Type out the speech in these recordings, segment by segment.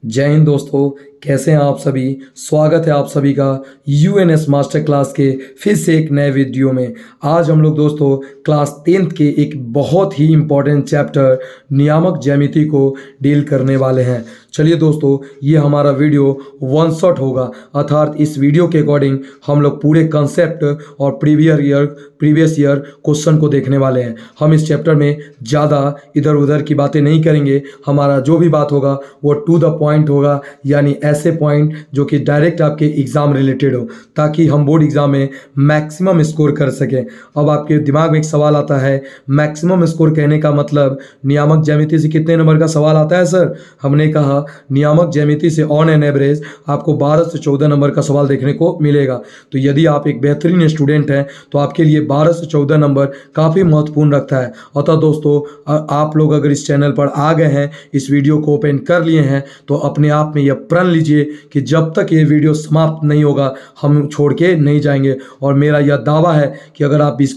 जय हिंद दोस्तों, कैसे हैं आप सभी। स्वागत है आप सभी का यूएनएस मास्टर क्लास के फिर से एक नए वीडियो में। आज हम लोग दोस्तों क्लास 10th के एक बहुत ही इम्पोर्टेंट चैप्टर नियामक ज्यामिति को डील करने वाले हैं। चलिए दोस्तों, ये हमारा वीडियो वन शॉट होगा, अर्थात इस वीडियो के अकॉर्डिंग हम लोग पूरे कंसेप्ट और प्रीवियस ईयर क्वेश्चन को देखने वाले हैं। हम इस चैप्टर में ज़्यादा इधर उधर की बातें नहीं करेंगे। हमारा जो भी बात होगा वो टू द पॉइंट होगा, यानी ऐसे पॉइंट जो कि डायरेक्ट आपके एग्ज़ाम रिलेटेड हो, ताकि हम बोर्ड एग्ज़ाम में मैक्सिमम स्कोर कर सकें। अब आपके दिमाग में एक सवाल आता है, मैक्सिमम स्कोर कहने का मतलब नियामक ज्यामिति से कितने नंबर का सवाल आता है सर। हमने कहा नियामक ज्यामिति से ऑन एन एवरेज आपको 12 से 14 नंबर का सवाल देखने को मिलेगा। तो यदि आप एक बेहतरीन स्टूडेंट हैं तो आपके लिए 12 से 14 नंबर काफ़ी महत्वपूर्ण रखता है। अतः दोस्तों, आप लोग अगर इस चैनल पर आ गए हैं, इस वीडियो को ओपन कर लिए हैं, तो अपने आप में यह प्रण लीजिए कि जब तक ये वीडियो समाप्त नहीं होगा हम छोड़ के नहीं जाएंगे। और मेरा यह दावा है कि अगर आप इस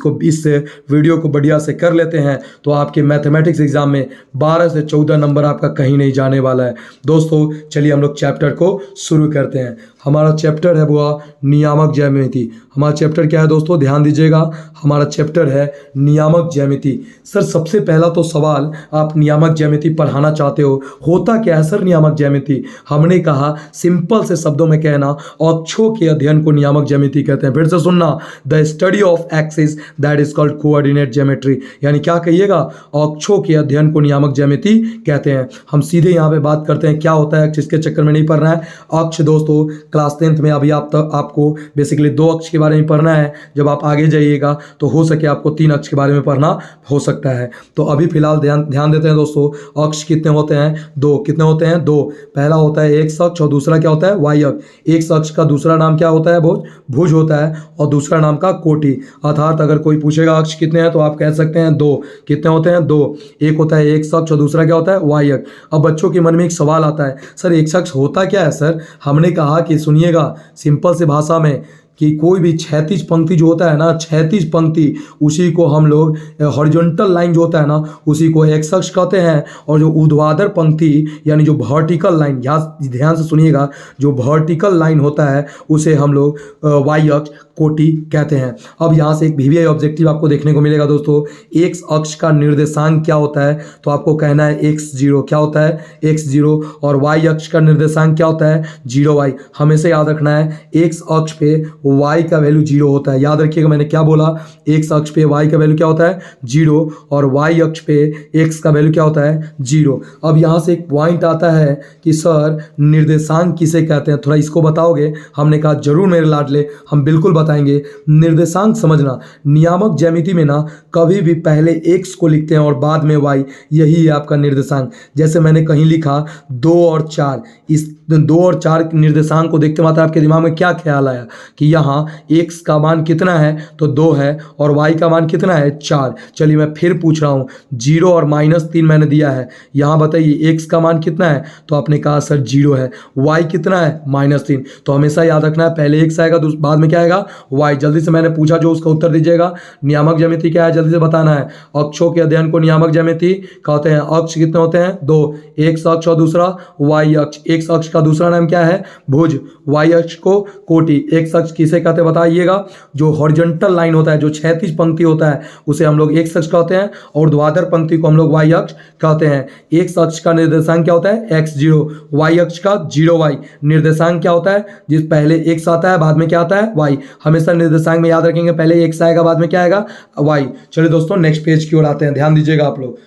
वीडियो को बढ़िया से कर लेते हैं तो आपके मैथमेटिक्स एग्जाम में 12 से 14 नंबर आपका कहीं नहीं जाने वाला है। दोस्तों चलिए हम लोग चैप्टर को शुरू करते हैं। हमारा चैप्टर है वो नियामक ज्यामिति। हमारा चैप्टर क्या है दोस्तों, ध्यान दीजिएगा, हमारा चैप्टर है नियामक ज्यामिति। सर सबसे पहला तो सवाल, आप नियामक ज्यामिति पढ़ाना चाहते हो, होता क्या है सर नियामक ज्यामिति। हमने कहा सिंपल से शब्दों में कहना, अक्षों के अध्ययन को नियामक ज्यामिति कहते हैं। फिर से सुनना, the study of axis that is called coordinate geometry. यानी क्या कहिएगा, अक्षों के अध्ययन को नियामक ज्यामिति कहते हैं। हम सीधे यहाँ पे बात करते हैं क्या होता है, इसके चक्कर में नहीं पढ़ना है। अक्ष दोस्तों क्लास 10th में अभी आपको बेसिकली 2 अक्ष के बारे में पढ़ना है। जब आप आगे जाइएगा तो हो सके आपको 3 अक्ष के बारे में पढ़ना हो सकता है। तो अभी फिलहाल ध्यान देते हैं दोस्तों, अक्ष कितने होते हैं, 2। कितने होते हैं, 2। पहला होता है एक्स अक्ष और दूसरा क्या होता है, वाई अक्ष। एक्स अक्ष का दूसरा नाम क्या होता है, भुज होता है, और दूसरा नाम का कोटि। अर्थात अगर कोई पूछेगा अक्ष कितने हैं तो आप कह सकते हैं 2। कितने होते हैं, 2। एक होता है एक्स अक्ष और दूसरा क्या होता है, वाई अक्ष। अब बच्चों के मन में एक सवाल आता है, सर एक्स अक्ष होता क्या है सर। हमने कहा कि सुनिएगा सिंपल से भाषा में कि कोई भी क्षैतिज पंक्ति जो होता है ना, क्षैतिज पंक्ति, उसी को हम लोग हॉरिजॉन्टल लाइन जो होता है ना, उसी को एक्स अक्ष कहते हैं। और जो ऊर्ध्वाधर पंक्ति यानी जो वर्टिकल लाइन, यहाँ ध्यान से सुनिएगा, जो वर्टिकल लाइन होता है उसे हम लोग वाई अक्ष कोटि कहते हैं। अब यहाँ से एक वीवीआई ऑब्जेक्टिव आपको देखने को मिलेगा दोस्तों। एक्स अक्ष का निर्देशांक क्या होता है, तो आपको कहना है x0। क्या होता है, x0। और वाई अक्ष का निर्देशांक क्या होता है, 0y। हमेशा याद रखना है, एक्स अक्ष पे y का वैल्यू 0 होता है। याद रखिएगा मैंने क्या बोला, एक्स अक्ष पे y का वैल्यू क्या होता है, 0, और y अक्ष पे x का वैल्यू क्या होता है, 0। अब यहाँ से एक पॉइंट आता है कि सर निर्देशांक किसे कहते हैं, थोड़ा इसको बताओगे। हमने कहा जरूर मेरे लाडले, हम बिल्कुल बताएंगे। निर्देशांक समझना, नियामक ज्यामिति में ना कभी भी पहले x को लिखते हैं और बाद में y, यही है आपका निर्देशांक। जैसे मैंने कहीं लिखा 2 और 4, इस 2 और 4 निर्देशांक को देखते मात्र आपके दिमाग में क्या ख्याल आया कि यहाँ x का मान कितना है, तो 2 है, और y का मान कितना है, 4। चलिए मैं फिर पूछ रहा हूँ, 0 और -3 मैंने दिया है, यहाँ बताइए x का मान कितना है, तो आपने कहा सर 0 है। y कितना है, -3। तो हमेशा याद रखना है पहले x आएगा बाद में क्या आएगा, y। जल्दी से मैंने पूछा जो उसका उत्तर दीजिएगा। नियामक ज्यामिति क्या है, जल्दी से बताना है। अक्षों के अध्ययन को नियामक ज्यामिति कहते हैं। अक्ष कितने होते हैं, 2। एक्स अक्ष और दूसरा वाई अक्ष। एक्स अक्ष का दूसरा नाम क्या है, भुज। वाई अक्ष को कोटि। एक्स अक्ष किसे कहते हैं बताइएगा, जो हॉरिजॉन्टल लाइन होता है, जो क्षैतिज पंक्ति होता है उसे हम लोग एक्स अक्ष कहते हैं, और ऊर्ध्वाधर पंक्ति को हम लोग वाई अक्ष कहते हैं। एक्स अक्ष का निर्देशांक क्या होता है, x0। वाई अक्ष का 0y। निर्देशांक क्या होता है, जिस पहले x आता है बाद में क्या आता है, y। हमेशा निर्देशांक में याद रखेंगे पहले x आएगा बाद में क्या आएगा, y। चलिए दोस्तों नेक्स्ट पेज की ओर आते हैं, ध्यान दीजिएगा आप लोग।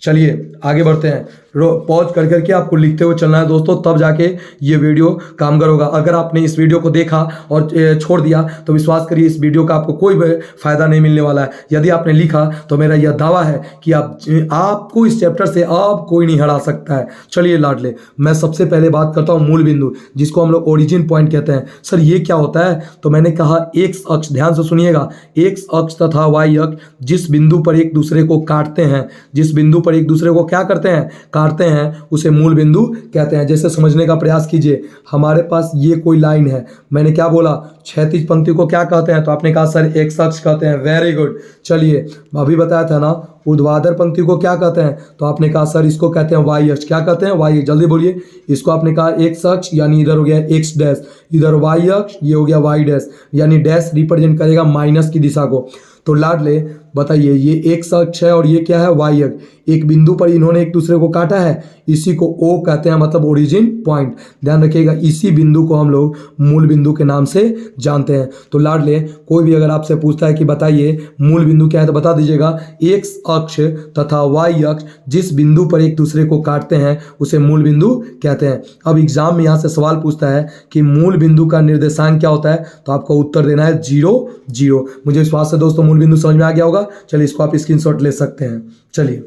चलिए आगे बढ़ते हैं। पॉज कर करके आपको लिखते हुए चलना है दोस्तों, तब जाके ये वीडियो कामगार होगा। अगर आपने इस वीडियो को देखा और छोड़ दिया तो विश्वास करिए इस वीडियो का आपको कोई फायदा नहीं मिलने वाला है। यदि आपने लिखा तो मेरा यह दावा है कि आपको इस चैप्टर से अब कोई नहीं हरा सकता है। चलिए लाडले, मैं सबसे पहले बात करता हूँ मूल बिंदु, जिसको हम लोग ओरिजिन पॉइंट कहते हैं। सर ये क्या होता है, तो मैंने कहा एक्स अक्ष, ध्यान से सुनिएगा, एक्स अक्ष तथा वाई अक्ष जिस बिंदु पर एक दूसरे को काटते हैं, जिस बिंदु पर एक दूसरे को क्या करते हैं, काटते हैं उसे मूल बिंदु कहते हैं। जैसे समझने का प्रयास कीजिए, हमारे पास ये कोई लाइन है, मैंने क्या बोला, क्षैतिज पंक्ति को क्या कहते हैं, तो आपने कहा सर एक्स अक्ष कहते हैं। Very good. चलिए अभी बताया था ना, ऊर्ध्वाधर पंक्ति को क्या कहते हैं, तो आपने कहा सर इसको कहते हैं वाई अक्ष। क्या कहते हैं, वाई। जल्दी बोलिए। इसको आपने कहा एक्स अक्ष, यानी इधर हो गया एक्स डैश, इधर वाई अक्ष, ये हो गया वाई डैश, यानी डैश रिप्रेजेंट करेगा माइनस की दिशा को। तो लाडले बताइए, ये एक्स अक्ष है और ये क्या है, वाई अक्ष। एक बिंदु पर इन्होंने एक दूसरे को काटा है, इसी को ओ कहते हैं, मतलब ओरिजिन पॉइंट। ध्यान रखिएगा, इसी बिंदु को हम लोग मूल बिंदु के नाम से जानते हैं। तो लाडले कोई भी अगर आपसे पूछता है कि बताइए मूल बिंदु क्या है, तो बता दीजिएगा एक्स अक्ष तथा वाई अक्ष जिस बिंदु पर एक दूसरे को काटते हैं उसे मूल बिंदु कहते हैं। अब एग्जाम में यहाँ से सवाल पूछता है कि मूल बिंदु का निर्देशांक क्या होता है, तो आपको उत्तर देना है 0 0। मुझे विश्वास है दोस्तों मूल बिंदु समझ में आ गया होगा। चलिए इसको आप स्क्रीनशॉट ले सकते हैं। चलिए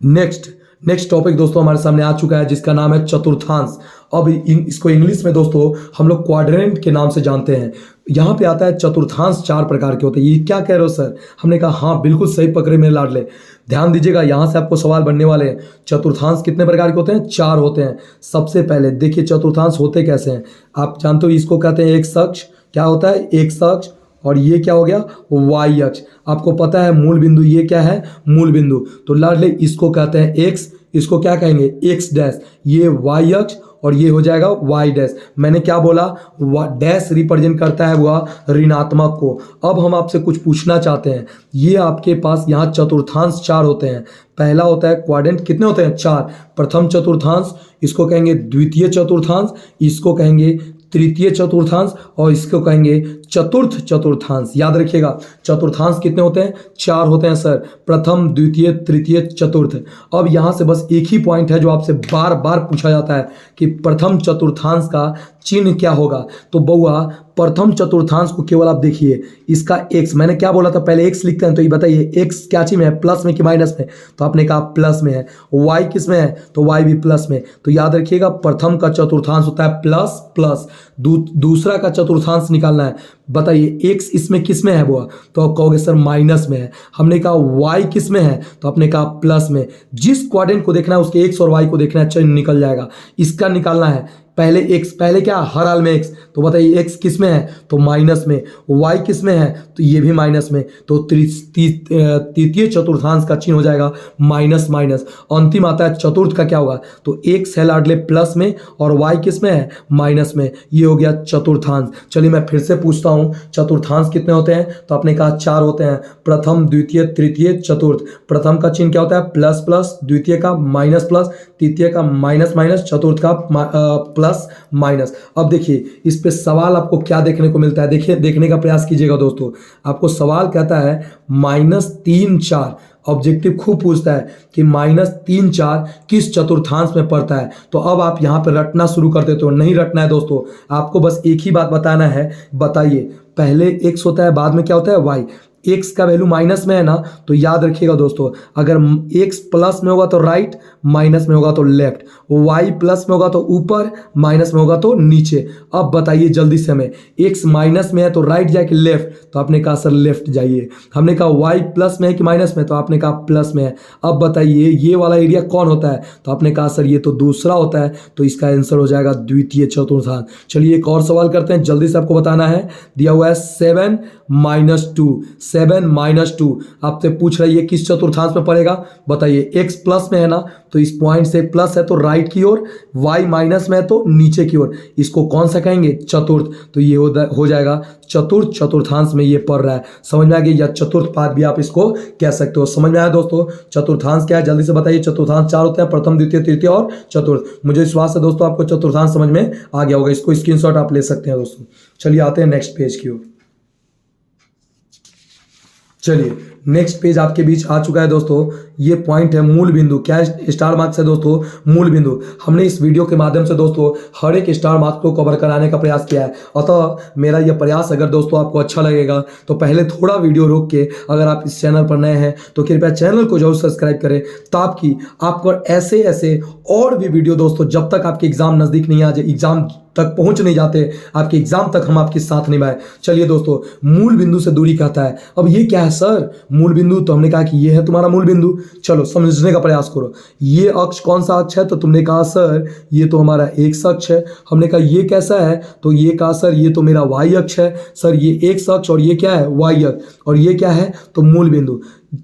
नेक्स्ट टॉपिक दोस्तों हमारे सामने आ चुका है, जिसका नाम है चतुर्थांश। अब इसको इंग्लिश में दोस्तों हम लोग क्वाड्रेंट के नाम से जानते हैं। यहाँ पे आता है चतुर्थांश 4 प्रकार के होते हैं। ये क्या कह रहे हो सर, हमने कहा हाँ बिल्कुल सही पकड़े मेरे लाडले। ध्यान दीजिएगा, यहाँ से आपको सवाल बनने वाले हैं। चतुर्थांश कितने प्रकार के होते हैं, 4 होते हैं। सबसे पहले देखिए चतुर्थांश होते कैसे हैं, आप जानते हो इसको कहते हैं एक्स अक्ष। क्या होता है, एक्स अक्ष, और ये क्या हो गया, वाई अक्ष। आपको पता है मूल बिंदु ये क्या है, मूल बिंदु। तो लाडले इसको कहते हैं एक्स, इसको क्या कहेंगे, एक्स डैश। ये वाई अक्ष और ये हो जाएगा वाई डैश। मैंने क्या बोला, डैश रिप्रेजेंट करता है वह ऋणात्मक को। अब हम आपसे कुछ पूछना चाहते हैं। ये आपके पास यहाँ चतुर्थांश 4 होते हैं। पहला होता है क्वाड्रेंट, कितने होते हैं, 4। प्रथम चतुर्थांश, इसको कहेंगे द्वितीय चतुर्थांश, इसको कहेंगे तृतीय चतुर्थांश, और इसको कहेंगे चतुर्थ चतुर्थांश। याद रखिएगा चतुर्थांश कितने होते हैं, 4 होते हैं सर। प्रथम, द्वितीय, तृतीय, चतुर्थ। अब यहाँ से बस एक ही पॉइंट है जो आपसे बार बार पूछा जाता है कि प्रथम चतुर्थांश का चिन्ह क्या होगा। तो बउआ प्रथम चतुर्थांश को केवल आप देखिए, इसका एक्स, मैंने क्या बोला था, पहले एक्स लिखते हैं। तो ये बताइए एक्स क्या चीज में है, प्लस में कि माइनस में, तो आपने कहा प्लस में है। वाई किस में है, तो वाई भी प्लस में। तो याद रखिएगा प्रथम का चतुर्थांश होता है प्लस प्लस। दूसरा का चतुर्थांश निकालना है, बताइए एक्स इसमें किस में है बुआ, तो आप कहोगे सर माइनस में है। हमने कहा वाई किस में है, तो आपने कहा प्लस में। जिस क्वाड्रेंट को देखना है उसके एक्स और वाई को देखना है, चिन्ह निकल जाएगा। इसका निकालना है पहले एक्स, पहले क्या, हर हाल में एक्स। तो बताइए एक्स किस में है, तो माइनस में। वाई किस में है, तो ये भी माइनस में। तो तृतीय चतुर्थांश का चिन्ह हो जाएगा माइनस माइनस। अंतिम आता है चतुर्थ का, क्या होगा, तो एक्स है लाडले प्लस में और वाई किस में है, माइनस में। ये हो गया चतुर्थांश। चलिए मैं फिर से पूछता हूँ चतुर्थांश कितने होते हैं, तो आपने कहा 4 होते हैं। प्रथम, द्वितीय, तृतीय, चतुर्थ। प्रथम का चिन्ह क्या होता है, प्लस प्लस, द्वितीय का माइनस प्लस, तृतीय का माइनस माइनस, चतुर्थ का प्लस माइनस। अब देखिए इस पे सवाल आपको क्या देखने को मिलता है, देखिए देखने का प्रयास कीजिएगा दोस्तों। आपको सवाल कहता है -3 4, ऑब्जेक्टिव खूब पूछता है कि -3 4 किस चतुर्थांश में पड़ता है। तो अब आप यहाँ पे रटना शुरू कर देते हो, नहीं रटना है दोस्तों, आपको बस एक ही बात बताना है। बताइए पहले एक्स होता है, बाद में क्या होता है, वाई। एक्स का वैल्यू माइनस में है ना, तो याद रखिएगा दोस्तों, अगर एक्स प्लस में होगा तो राइट, माइनस में होगा तो लेफ्ट। वाई प्लस में होगा तो ऊपर, माइनस में होगा तो नीचे। अब बताइए जल्दी से हमें, एक्स माइनस में है तो राइट जाए कि लेफ्ट, तो आपने कहा सर लेफ्ट जाइए। हमने कहा वाई प्लस में है कि माइनस में, तो आपने कहा प्लस में है। अब बताइए ये वाला एरिया कौन होता है, तो आपने कहा सर ये तो दूसरा होता है, तो इसका आंसर हो जाएगा द्वितीय चतुर्थांश। चलिए एक और सवाल करते हैं, जल्दी से आपको बताना है। दिया हुआ है 7 - 2, 7 - 2 आपसे पूछ रही है किस चतुर्थांश में पड़ेगा। बताइए एक्स प्लस में है ना, तो इस पॉइंट से प्लस है तो राइट की ओर, वाई माइनस में है तो नीचे की ओर। इसको कौन सा कहेंगे, चतुर्थ। तो ये हो जाएगा चतुर्थ चतुर्थांश में ये पड़ रहा है। समझ में आ गया, या चतुर्थ पाद भी आप इसको कह सकते हो। समझ में आया दोस्तों चतुर्थांश क्या है, जल्दी से बताइए। चतुर्थांश 4 होते हैं, प्रथम, द्वितीय, तृतीय और चतुर्थ। मुझे विश्वास है दोस्तों आपको चतुर्थांश समझ में आ गया होगा। इसको स्क्रीनशॉट आप ले सकते हैं दोस्तों। चलिए आते हैं नेक्स्ट पेज की ओर। चलिए नेक्स्ट पेज आपके बीच आ चुका है दोस्तों। ये पॉइंट है मूल बिंदु। क्या स्टार मार्क्स है दोस्तों, मूल बिंदु। हमने इस वीडियो के माध्यम से दोस्तों हर एक स्टार मार्क्स को कवर कराने का प्रयास किया है। अतः मेरा यह प्रयास अगर दोस्तों आपको अच्छा लगेगा तो पहले थोड़ा वीडियो रोक के, अगर आप इस चैनल पर नए हैं तो कृपया चैनल को जरूर सब्सक्राइब करें, ताकि आपको ऐसे ऐसे और भी वीडियो दोस्तों, जब तक आपके एग्जाम नज़दीक नहीं आ जाए, एग्जाम तक पहुंच नहीं जाते, आपके एग्जाम तक हम आपके साथ निभाए। चलिए दोस्तों, मूल बिंदु से दूरी कहता है। अब ये क्या है सर, मूल बिंदु, तो हमने कहा कि ये है तुम्हारा मूल बिंदु। चलो समझने का प्रयास करो, ये अक्ष कौन सा अक्ष है, तो तुमने कहा सर ये तो हमारा एक्स अक्ष है। हमने कहा ये कैसा है, तो ये कहा सर ये तो मेरा वाई अक्ष है। सर ये एक्स अक्ष और ये क्या है, वाई अक्ष, और ये क्या है, तो मूल बिंदु।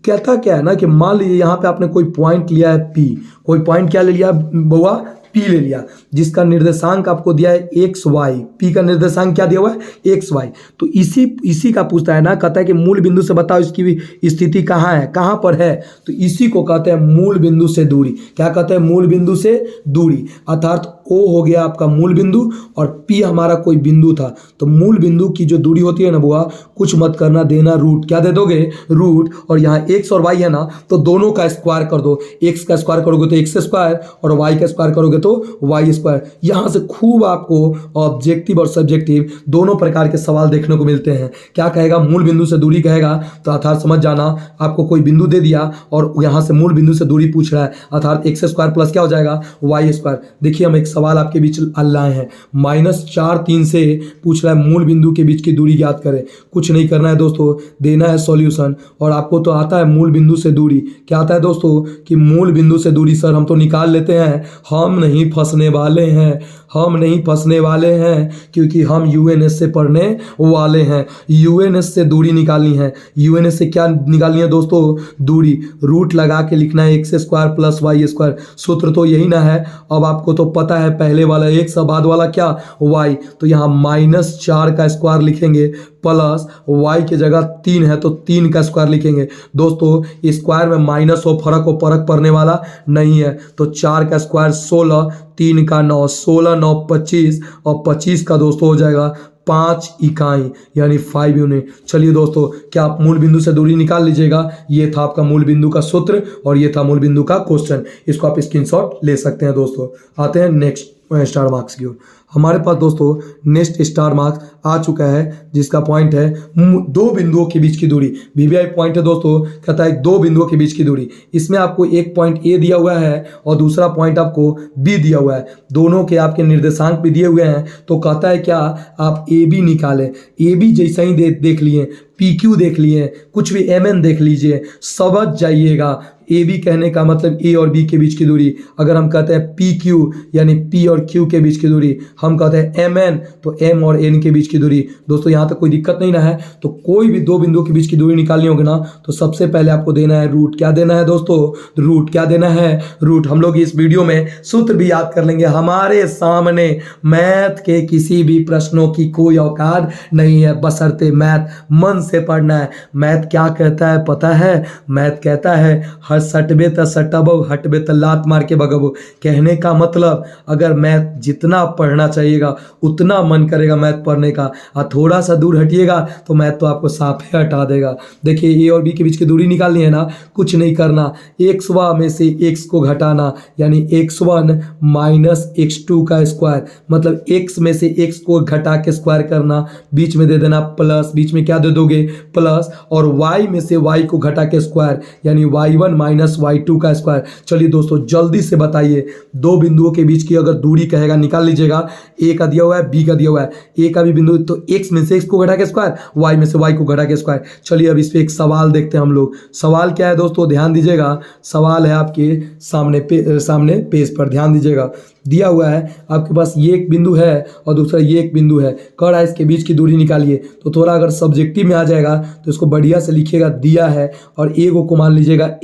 कहता क्या है ना कि मान लीजिए यहाँ पे आपने कोई पॉइंट लिया है पी, कोई पॉइंट क्या ले लिया बउआ, पी ले लिया, जिसका निर्देशांक आपको दिया है एक्स वाई, पी का निर्देशांक क्या दिया हुआ है एक्स वाई। तो इसी का पूछता है ना, कहता है कि मूल बिंदु से बताओ इसकी भी स्थिति कहाँ है, कहाँ पर है, तो इसी को कहते हैं मूल बिंदु से दूरी। क्या कहते हैं, मूल बिंदु से दूरी, अर्थात ओ हो गया आपका मूल बिंदु और पी हमारा कोई बिंदु था। तो मूल बिंदु की जो दूरी होती है ना बुआ, कुछ मत करना, देना रूट, क्या दे दोगे, रूट, और यहाँ एक्स और वाई है ना, तो दोनों का स्क्वायर कर दो। एक्स का स्क्वायर करोगे तो एक्स स्क्वायर, और वाई का स्क्वायर करोगे तो वाई स्क्वायर। यहाँ से खूब आपको ऑब्जेक्टिव और सब्जेक्टिव दोनों प्रकार के सवाल देखने को मिलते हैं। क्या कहेगा, मूल बिंदु से दूरी कहेगा, तो अर्थात समझ जाना, आपको कोई बिंदु दे दिया और यहाँ से मूल बिंदु से दूरी पूछ रहा है, अर्थात एक्स स्क्वायर प्लस क्या हो जाएगा, वाई स्क्वायर। देखिए हम एक सवाल आपके बीच लाए हैं, -4 3 से पूछ रहा है मूल बिंदु के बीच की दूरी ज्ञात करें। कुछ नहीं करना है दोस्तों, देना है सॉल्यूशन, और आपको तो आता है मूल बिंदु से दूरी। क्या आता है दोस्तों कि मूल बिंदु से दूरी सर हम तो निकाल लेते हैं, हम नहीं फंसने वाले हैं, हम नहीं फंसने वाले हैं, क्योंकि हम यूएनएस से पढ़ने वाले हैं। यूएनएस से दूरी निकालनी है, यूएनएस से क्या निकालनी है दोस्तों, दूरी। रूट लगा के लिखना है x square plus y square, सूत्र तो यही ना है। अब आपको तो पता है पहले वाला एक्स, बाद वाला क्या, वाई, तो यहाँ -4 का स्क्वायर लिखेंगे प्लस वाई की जगह 3 है तो 3 का स्क्वायर लिखेंगे। दोस्तों स्क्वायर में माइनस हो, फर्क पड़ने वाला नहीं है। तो 4 का स्क्वायर 16, 3 का 9, 16 9 25, और 25 का दोस्तों हो जाएगा 5 इकाई, यानी 5 यूनिट। चलिए दोस्तों, क्या आप मूल बिंदु से दूरी निकाल लीजिएगा। ये था आपका मूल बिंदु का सूत्र और ये था मूल बिंदु का क्वेश्चन। इसको आप स्क्रीनशॉट ले सकते हैं दोस्तों। आते हैं नेक्स्ट स्टार मार्क्स की ओर। हमारे पास दोस्तों नेक्स्ट स्टार मार्क्स आ चुका है, जिसका पॉइंट है दो बिंदुओं के बीच की दूरी। वीवीआई पॉइंट है दोस्तों, कहता है दो बिंदुओं के बीच की दूरी। इसमें आपको एक पॉइंट ए दिया हुआ है और दूसरा पॉइंट आपको बी दिया हुआ है, दोनों के आपके निर्देशांक भी दिए हुए हैं। तो कहता है क्या, आप ए बी निकालें। ए बी जैसा ही देख लिए, पी क्यू देख लिए, कुछ भी एम एन देख लीजिए, समझ जाइएगा। ए बी कहने का मतलब ए और बी के बीच की दूरी। अगर हम कहते हैं पी क्यू यानी पी और क्यू के बीच की दूरी, हम कहते हैं एम एन तो एम और एन के बीच की दूरी। दोस्तों यहाँ तक कोई दिक्कत नहीं ना है। तो कोई भी दो बिंदुओं के बीच की दूरी निकालनी होगी ना, तो सबसे पहले आपको देना है रूट। क्या देना है दोस्तों, रूट। क्या देना है, रूट। हम लोग इस वीडियो में सूत्र भी याद कर लेंगे। हमारे सामने मैथ के किसी भी प्रश्नों की कोई औकात नहीं है, बशर्ते मैथ मन से पढ़ना है। मैथ क्या कहता है पता है, मैथ कहता है सटबे त सटबो, हटबे त लात मार के भगबो। कहने का मतलब अगर मैथ जितना पढ़ना चाहिएगा उतना मन करेगा मैथ पढ़ने का, और थोड़ा सा दूर हटिएगा तो मैथ तो आपको साफ ही हटा देगा। देखिए ए और बी के बीच की दूरी निकालनी है ना, कुछ नहीं करना, एक्स1 में से एक्स को घटाना, यानी x1 माइनस x2 का स्क्वायर, मतलब x में से x को घटा के स्क्वायर करना, बीच में दे देना प्लस, बीच में क्या दे दोगे प्लस, और y में से y को घटा के स्क्वायर, यानी y1 माइनस y2 का स्क्वायर। चलिए दोस्तों जल्दी से बताइए, दो बिंदुओं के बीच की अगर दूरी कहेगा निकाल लीजिएगा। ए का दिया हुआ है, बी का दिया हुआ है, ए का भी बिंदु, तो x में से x को घटा के स्क्वायर, y में से y को घटा के स्क्वायर। चलिए अब इस पे एक सवाल देखते हैं हम लोग। सवाल क्या है दोस्तों, ध्यान दीजिएगा। सवाल है आपके सामने पेज पर, ध्यान दीजिएगा। दिया हुआ है आपके पास, ये एक बिंदु है और दूसरा ये एक बिंदु है, कह रहा है इसके बीच की दूरी निकालिए। तो थोड़ा अगर सब्जेक्टिव में आ जाएगा तो इसको बढ़िया से लिखिएगा, दिया है और ए को मान लीजिएगा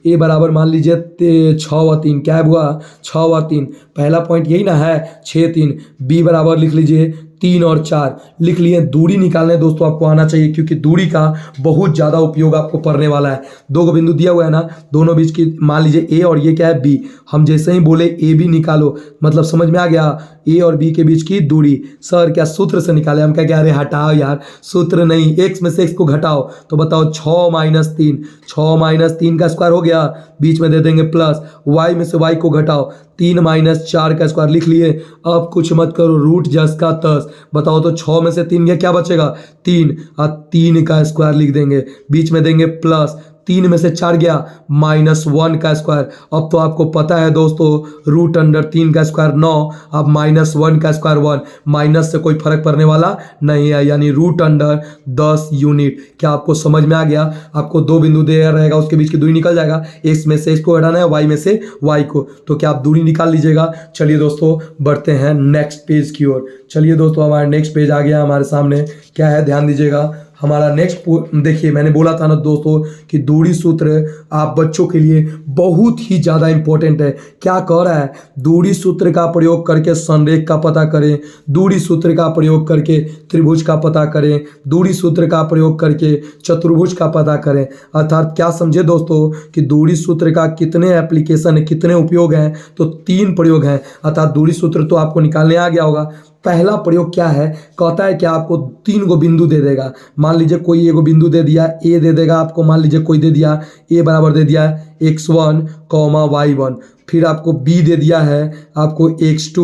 ए बराबर मान लीजिए 6 और 3, क्या है बुआ 6 और 3, पहला पॉइंट यही ना है 6 3। बी बराबर लिख लीजिए 3 और 4, लिख लिए। दूरी निकालने दोस्तों आपको आना चाहिए, क्योंकि दूरी का बहुत ज़्यादा उपयोग आपको पड़ने वाला है। दो को बिंदु दिया हुआ है ना, दोनों बीच की मान लीजिए ए और ये क्या है बी। हम जैसे ही बोले ए बी निकालो, मतलब समझ में आ गया, ए और बी के बीच की दूरी। सर क्या सूत्र से निकाले, हम क्या कह रहे, हटाओ यार, सूत्र नहीं, एक्स में से एक्स को घटाओ। तो बताओ 6 माइनस 3, 6 माइनस 3 का स्क्वायर हो गया, बीच में दे देंगे प्लस, वाई में से वाई को घटाओ, 3 माइनस 4 का स्क्वायर लिख लिए। अब कुछ मत करो, रूट जस का तस। बताओ तो 6 में से 3 गया, क्या बचेगा 3, और 3 का स्क्वायर लिख देंगे, बीच में देंगे प्लस, 3 में से 4 गया -1 का स्क्वायर। अब तो आपको पता है दोस्तों √3 का स्क्वायर 9, अब -1 का स्क्वायर 1, माइनस से कोई फर्क पड़ने वाला नहीं है, यानी √10 यूनिट। क्या आपको समझ में आ गया? आपको दो बिंदु दे रहेगा, उसके बीच की दूरी निकल जाएगा, x में से x को हटाना है, y में से y को, तो क्या आप दूरी निकाल लीजिएगा। चलिए दोस्तों बढ़ते हैं नेक्स्ट पेज की ओर। चलिए दोस्तों हमारा नेक्स्ट पेज आ गया हमारे सामने। क्या है ध्यान दीजिएगा, हमारा नेक्स्ट देखिए, मैंने बोला था ना दोस्तों कि दूरी सूत्र आप बच्चों के लिए बहुत ही ज़्यादा इंपॉर्टेंट है। क्या कह रहा है? दूरी सूत्र का प्रयोग करके संरेख का पता करें, दूरी सूत्र का प्रयोग करके त्रिभुज का पता करें, दूरी सूत्र का प्रयोग करके चतुर्भुज का पता करें। अर्थात क्या समझे दोस्तों कि दूरी सूत्र का कितने एप्लीकेशन है, कितने उपयोग हैं? तो 3 प्रयोग हैं। अर्थात दूरी सूत्र तो आपको निकालने आ गया होगा। पहला प्रयोग क्या है? कहता है कि आपको 3 गो बिंदु दे देगा। मान लीजिए कोई एगो बिंदु दे दिया, ए दे देगा आपको, मान लीजिए कोई दे दिया ए बराबर दे दिया x1, y1, फिर आपको बी दे दिया है आपको x2,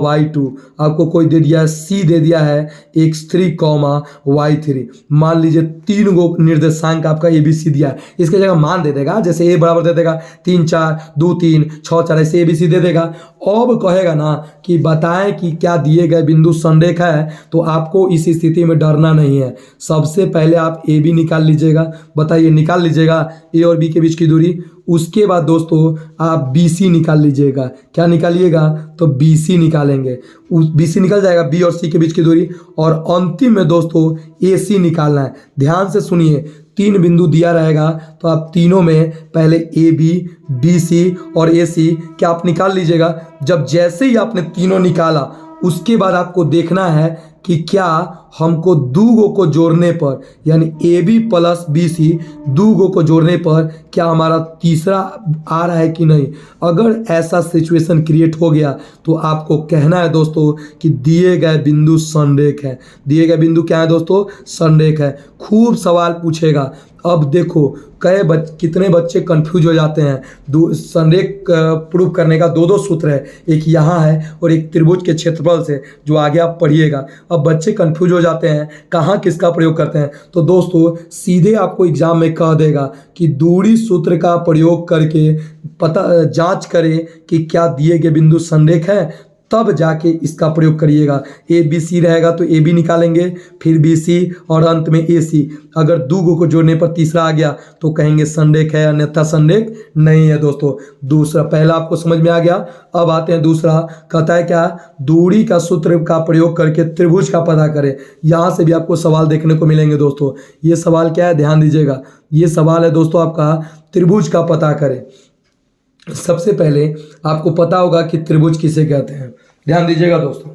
y2, आपको कोई दे दिया है सी दे दिया है x3, y3। मान लीजिए 3 गो निर्देशांक आपका ABC दिया है, इसके जगह मान दे देगा, जैसे ए बराबर दे देगा 3 4 2 3 6 4, ऐसे ABC दे देगा। अब कहेगा ना कि बताएं कि क्या दिए गए बिंदु संरेख है, तो आपको इस स्थिति में डरना नहीं है। सबसे पहले आप ए बी निकाल लीजिएगा। बताइए, निकाल लीजिएगा ए और बी के बीच की दूरी। उसके बाद दोस्तों आप बी सी निकाल लीजिएगा। क्या निकालिएगा? तो बी सी निकालेंगे, बी सी निकल जाएगा, बी और सी के बीच की दूरी। और अंतिम में दोस्तों ए सी निकालना है। ध्यान से सुनिए, 3 बिंदु दिया रहेगा तो आप तीनों में पहले ए बी सी और ए सी क्या आप निकाल लीजिएगा। जब जैसे ही आपने तीनों निकाला, उसके बाद आपको देखना है कि क्या हमको 2 गो को जोड़ने पर, यानी A B plus B C 2 गो को जोड़ने पर क्या हमारा तीसरा आ रहा है कि नहीं। अगर ऐसा सिचुएशन क्रिएट हो गया तो आपको कहना है दोस्तों कि दिए गए बिंदु संरेख है। दिए गए बिंदु क्या है दोस्तों? संरेख है। खूब सवाल पूछेगा। अब देखो कितने बच्चे कंफ्यूज हो जाते हैं। संरेख प्रूव करने का 2 सूत्र है, एक यहाँ है और एक त्रिभुज के क्षेत्रफल से, जो आगे आप पढ़िएगा। अब बच्चे कंफ्यूज हो जाते हैं कहाँ किसका प्रयोग करते हैं। तो दोस्तों सीधे आपको एग्जाम में कह देगा कि दूरी सूत्र का प्रयोग करके जांच करें कि क्या दिए गए बिंदु संरेख है, तब जाके इसका प्रयोग करिएगा। ए बी सी रहेगा तो ए बी निकालेंगे, फिर बी सी और अंत में ए सी। अगर 2 गो को जोड़ने पर तीसरा आ गया तो कहेंगे संरेख है, अन्यथा संरेख नहीं है दोस्तों। दूसरा, पहला आपको समझ में आ गया। अब आते हैं दूसरा। कहता है क्या? दूरी का सूत्र का प्रयोग करके त्रिभुज का पता करें। यहाँ से भी आपको सवाल देखने को मिलेंगे दोस्तों। ये सवाल क्या है? ध्यान दीजिएगा। ये सवाल है दोस्तों आपका त्रिभुज का पता करें। सबसे पहले आपको पता होगा कि त्रिभुज किसे कहते हैं। ध्यान दीजिएगा दोस्तों,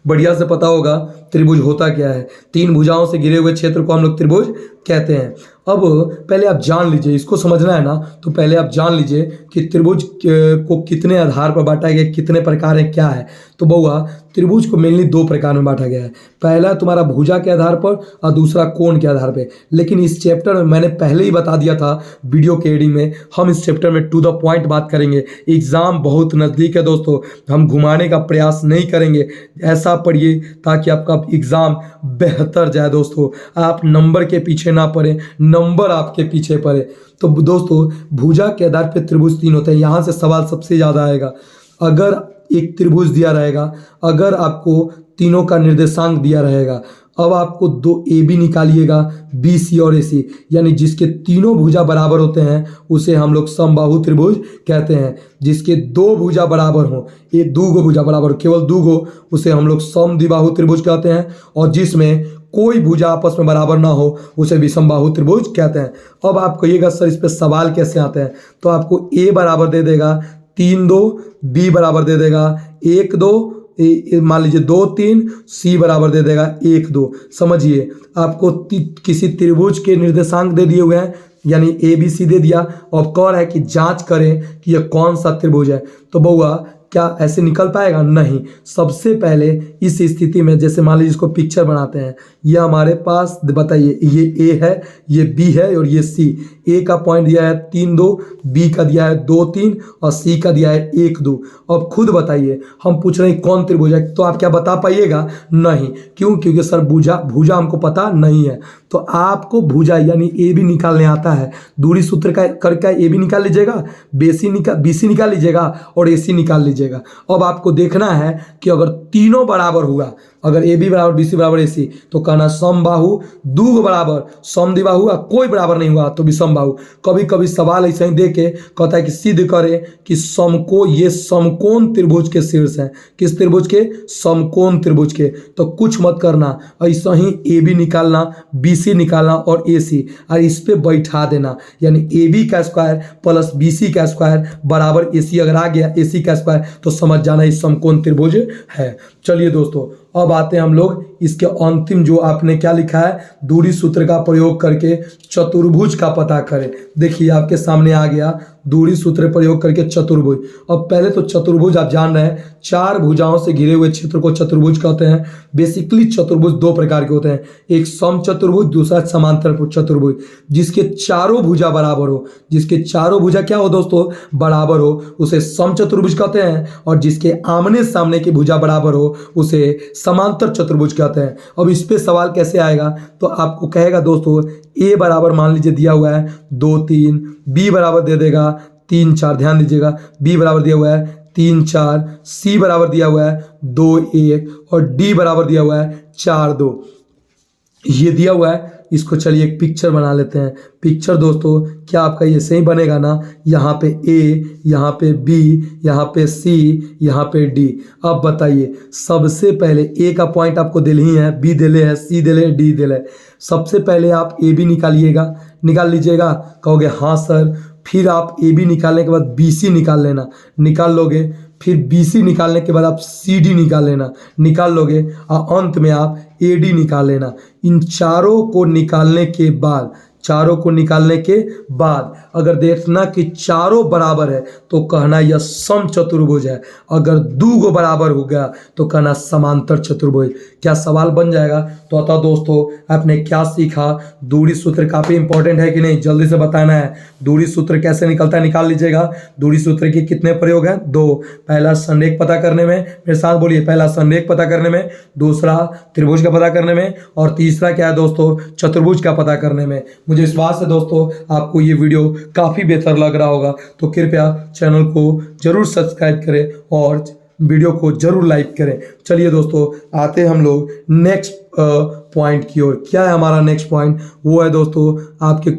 बढ़िया से पता होगा त्रिभुज होता क्या है। 3 भुजाओं से घिरे हुए क्षेत्र को हम लोग त्रिभुज कहते हैं। अब पहले आप जान लीजिए, इसको समझना है ना, तो पहले आप जान लीजिए कि त्रिभुज को कितने आधार पर बांटा गया, कितने प्रकार हैं, क्या है। तो बउआ त्रिभुज को मेनली 2 प्रकार में बांटा गया है। पहला तुम्हारा भुजा के आधार पर और दूसरा कोण के आधार पर। लेकिन इस चैप्टर में मैंने पहले ही बता दिया था वीडियो के एडिंग में, हम इस चैप्टर में टू द पॉइंट बात करेंगे। एग्जाम बहुत नज़दीक है दोस्तों, हम घुमाने का प्रयास नहीं करेंगे। ऐसा पढ़िए ताकि आपका एग्जाम बेहतर जाए दोस्तों। आप नंबर के पीछे ना पड़े, नंबर आपके पीछे पड़े। तो दोस्तों भुजा के आधार पर त्रिभुज 3 होते हैं। यहाँ से सवाल सबसे ज़्यादा आएगा। अगर एक त्रिभुज दिया रहेगा, अगर आपको तीनों का निर्देशांक दिया रहेगा, अब आपको 2 ए बी निकालिएगा, बी सी और ए सी, यानी जिसके तीनों भुजा बराबर होते हैं उसे हम लोग समबाहु त्रिभुज कहते हैं। जिसके 2 भुजा बराबर हो, ये 2 गो भुजा बराबर, केवल 2 गो, उसे हम लोग समद्विबाहु त्रिभुज कहते हैं। और जिसमें कोई भुजा आपस में बराबर ना हो उसे विषमबाहु त्रिभुज कहते हैं। अब आप कहिएगा सर इस पे सवाल कैसे आते हैं, तो आपको ए बराबर दे देगा 3 2, बी बराबर दे देगा 1 2, मान लीजिए 2 3, सी बराबर दे देगा 1 2। समझिए आपको किसी त्रिभुज के निर्देशांक दे दिए हुए हैं, यानी ए बी सी दे दिया, और कह रहा है कि जांच करें कि यह कौन सा त्रिभुज है। तो बउआ क्या ऐसे निकल पाएगा? नहीं। सबसे पहले इस स्थिति में, जैसे मान लीजिए इसको पिक्चर बनाते हैं, ये हमारे पास बताइए, ये ए है, ये बी है और ये सी। ए का पॉइंट दिया है 3 2, बी का दिया है 2 3 और सी का दिया है 1 2। अब खुद बताइए, हम पूछ रहे हैं कौन त्रिभुज है, तो आप क्या बता पाइएगा? नहीं। क्यों? क्योंकि सर भुजा हमको पता नहीं है। तो आपको भुजा यानी ए बी निकालने आता है। दूरी सूत्र का करके ए बी निकाल लीजिएगा, बी सी निकाल लीजिएगा और ए सी निकाल लीजिएगा। अब आपको देखना है कि अगर तीनों बराबर हुआ, अगर ए बी बराबर बी सी बराबर ए सी, तो कहना समबाहु दूग बराबर समद्विबाहु, कोई बराबर नहीं हुआ तो विषमबाहु। कभी कभी सवाल ऐसे ही दे के कहता है कि सिद्ध करे कि ये समकोण त्रिभुज के शीर्ष हैं। किस त्रिभुज के? समकोण त्रिभुज के। तो कुछ मत करना, ऐसा ही ए बी निकालना, बी सी निकालना और ए सी, और इस पे बैठा देना, यानी ए बी का स्क्वायर प्लस बी सी का स्क्वायर बराबर ए सी अगर आ गया ए सी का स्क्वायर, तो समझ जाना इस समकोण त्रिभुज है। चलिए दोस्तों, अब आते हैं हम लोग इसके अंतिम, जो आपने क्या लिखा है, दूरी सूत्र का प्रयोग करके चतुर्भुज का पता करें। देखिए आपके सामने आ गया दूरी सूत्र प्रयोग करके चतुर्भुज। अब पहले तो चतुर्भुज आप जान रहे हैं, चार भुजाओं से घिरे हुए क्षेत्र को चतुर्भुज कहते हैं। बेसिकली चतुर्भुज दो प्रकार के होते हैं, एक सम चतुर्भुज, दूसरा समांतर चतुर्भुज। जिसके चारों भुजा बराबर हो, जिसके चारों भुजा क्या हो दोस्तों? बराबर हो, उसे सम चतुर्भुज कहते हैं। और जिसके आमने सामने की भुजा बराबर हो उसे समांतर चतुर्भुज कहते हैं। अब इस पे सवाल कैसे आएगा? तो आपको कहेगा दोस्तों ए बराबर मान लीजिए दिया हुआ है 2 3, बी बराबर दे देगा 3 4, ध्यान दीजिएगा, बी बराबर दिया हुआ है 3 4, सी बराबर दिया हुआ है 2 1 और डी बराबर दिया हुआ है 4 2। ये दिया हुआ है, इसको चलिए एक पिक्चर बना लेते हैं। पिक्चर दोस्तों क्या आपका ये सही बनेगा ना? यहाँ पे ए, यहाँ पे बी, यहाँ पे सी, यहाँ पे डी। अब बताइए, सबसे पहले ए का पॉइंट आपको दिल ही है, बी दिले है, सी दिले, डी दिले। सबसे पहले आप ए बी निकाल लीजिएगा। कहोगे हाँ सर, फिर आप ए बी निकालने के बाद बी सी निकाल लेना, निकाल लोगे। फिर बी सी निकालने के बाद आप सी डी निकाल लोगे, और अंत में आप ए डी निकाल लेना। इन चारों को निकालने के बाद अगर देखना कि चारों बराबर है तो कहना यह सम चतुर्भुज है। अगर दो बराबर हो गया तो कहना समांतर चतुर्भुज। क्या सवाल बन जाएगा? तो अतः दोस्तों आपने क्या सीखा? दूरी सूत्र काफी इंपॉर्टेंट है कि नहीं, जल्दी से बताना है। दूरी सूत्र कैसे निकलता है निकाल लीजिएगा। दूरी सूत्र के कितने प्रयोग हैं? 2। पहला संरेख पता करने में, मेरे साथ बोलिए, पहला संरेख पता करने में, दूसरा त्रिभुज का पता करने में, और तीसरा क्या है दोस्तों? चतुर्भुज का पता करने में। मुझे विश्वास है दोस्तों आपको ये वीडियो काफ़ी बेहतर लग रहा होगा, तो कृपया चैनल को जरूर सब्सक्राइब करें और वीडियो को जरूर लाइक करें। चलिए दोस्तों, आते हैं हम लोग नेक्स्ट पॉइंट की ओर। क्या है हमारा नेक्स्ट पॉइंट? वो है दोस्तों आपके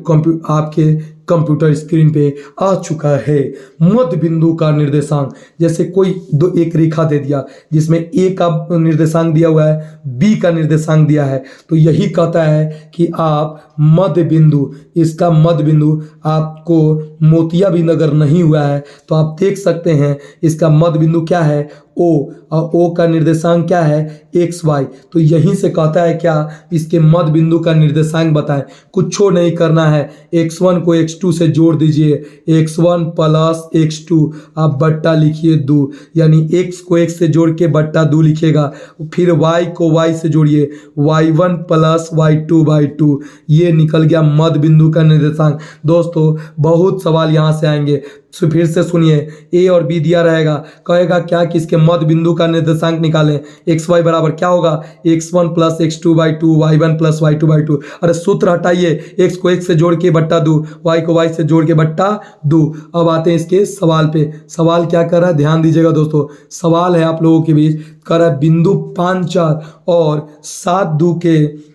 कंप्यूटर स्क्रीन पे आ चुका है मध्य बिंदु का निर्देशांक। जैसे कोई एक रेखा दे दिया जिसमें ए का निर्देशांक दिया हुआ है, बी का निर्देशांक दिया है, तो यही कहता है कि आप मध्य बिंदु, इसका मध्य बिंदु आपको मोतियाबिंद अगर नहीं हुआ है तो आप देख सकते हैं इसका मध्य बिंदु क्या है? ओ, और ओ का निर्देशांक क्या है? X y. तो यहीं से कहता है क्या? इसके मध्य बिंदु का निर्देशांक बताएं। कुछ नहीं करना है, x1 को x2 से जोड़ दीजिए, x1 प्लस x2, आप बट्टा लिखिए 2, यानी x को x से जोड़ के बट्टा 2 लिखिएगा। फिर y को y से जोड़िए, y1 प्लस y2/2, ये निकल गया मध्य बिंदु का निर्देशांक। दोस्तों बहुत सवाल यहाँ से आएंगे, तो फिर से सुनिए, ए और बी दिया रहेगा, कहेगा क्या कि इसके मध्य बिंदु का निर्देशांक निकालें। एक्स वाई बराबर क्या होगा? x1 plus x2/2, y1 plus y2/2। अरे सूत्र हटाइए, x को x से जोड़ के बट्टा 2, y को y से जोड़ के बट्टा 2। अब आते हैं इसके सवाल पे। सवाल क्या कर रहा है? ध्यान दीजिएगा दोस्तों, सवाल है आप लोगों के बीच, कर रहा है बिंदु 5 4 और 7 2 के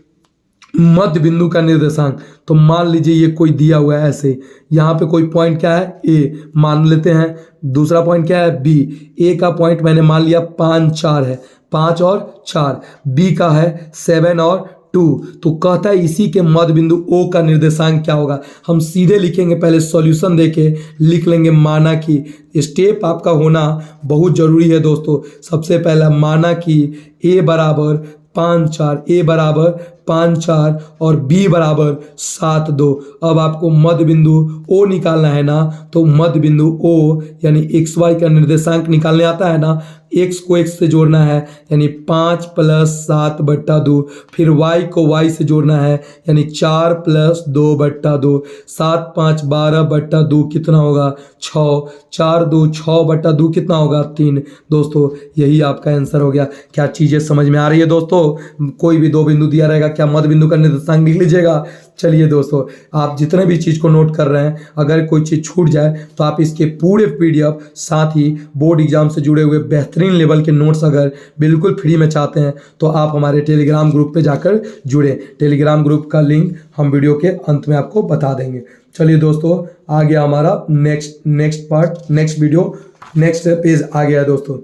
मध्य बिंदु का निर्देशांक। तो मान लीजिए ये कोई दिया हुआ है ऐसे, यहाँ पे कोई पॉइंट क्या है? ए मान लेते हैं। दूसरा पॉइंट क्या है? बी। ए का पॉइंट मैंने मान लिया 5 4 है, 5 और 4। बी का है 7 और 2। तो कहता है इसी के मध्य बिंदु ओ का निर्देशांक क्या होगा? हम सीधे लिखेंगे, पहले सॉल्यूशन देके लिख लेंगे। माना कि स्टेप आपका होना बहुत जरूरी है दोस्तों। सबसे पहला माना कि ए बराबर 5 4, ए बराबर 5 4 और बी बराबर 7 2। अब आपको मध्य बिंदु ओ निकालना है ना, तो मध्य बिंदु ओ यानी एक्स वाई का निर्देशांक निकालने आता है ना, एक्स को एक्स से जोड़ना है यानी 5 प्लस 7/2, फिर वाई को वाई से जोड़ना है यानी 4 प्लस 2/2, 7 5 12/2 कितना होगा? 6, 4 2 6/2 कितना होगा? 3। दोस्तों यही आपका आंसर हो गया। क्या चीज़ें समझ में आ रही है दोस्तों? कोई भी दो बिंदु दिया रहेगा, क्या मध्य बिंदु का निर्देशांक लिख लीजिएगा। चलिए दोस्तों, आप जितने भी चीज़ को नोट कर रहे हैं, अगर कोई चीज़ छूट जाए तो आप इसके पूरे PDF साथ ही बोर्ड एग्जाम से जुड़े हुए बेहतरीन लेवल के नोट्स अगर बिल्कुल फ्री में चाहते हैं तो आप हमारे टेलीग्राम ग्रुप पे जाकर जुड़े। टेलीग्राम ग्रुप का लिंक हम वीडियो के अंत में आपको बता देंगे। चलिए दोस्तों, आ गया हमारा next part, next video, next page आ गया दोस्तों।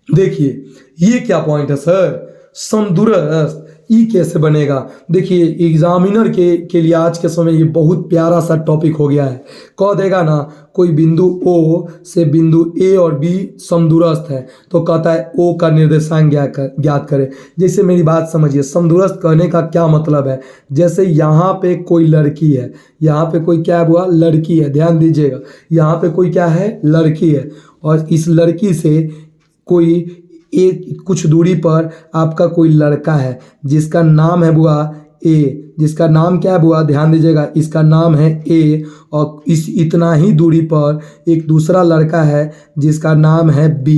देखिए ये क्या पॉइंट है सर, समदूरस्थ, ई कैसे बनेगा। देखिए एग्जामिनर के लिए आज के समय ये बहुत प्यारा सा टॉपिक हो गया है। कह देगा ना कोई बिंदु O से बिंदु A और B समदूरस्थ है तो कहता है O का निर्देशांक ज्ञात करें। जैसे मेरी बात समझिए, समदूरस्थ कहने का क्या मतलब है। जैसे यहाँ पे कोई लड़की है, यहाँ पे कोई क्या हुआ, लड़की है, ध्यान दीजिएगा, यहाँ पे कोई क्या है, लड़की है, और इस लड़की से कोई एक कुछ दूरी पर आपका कोई लड़का है जिसका नाम है बुआ A, जिसका नाम क्या है बुआ, ध्यान दीजिएगा, इसका नाम है A, और इस इतना ही दूरी पर एक दूसरा लड़का है जिसका नाम है B।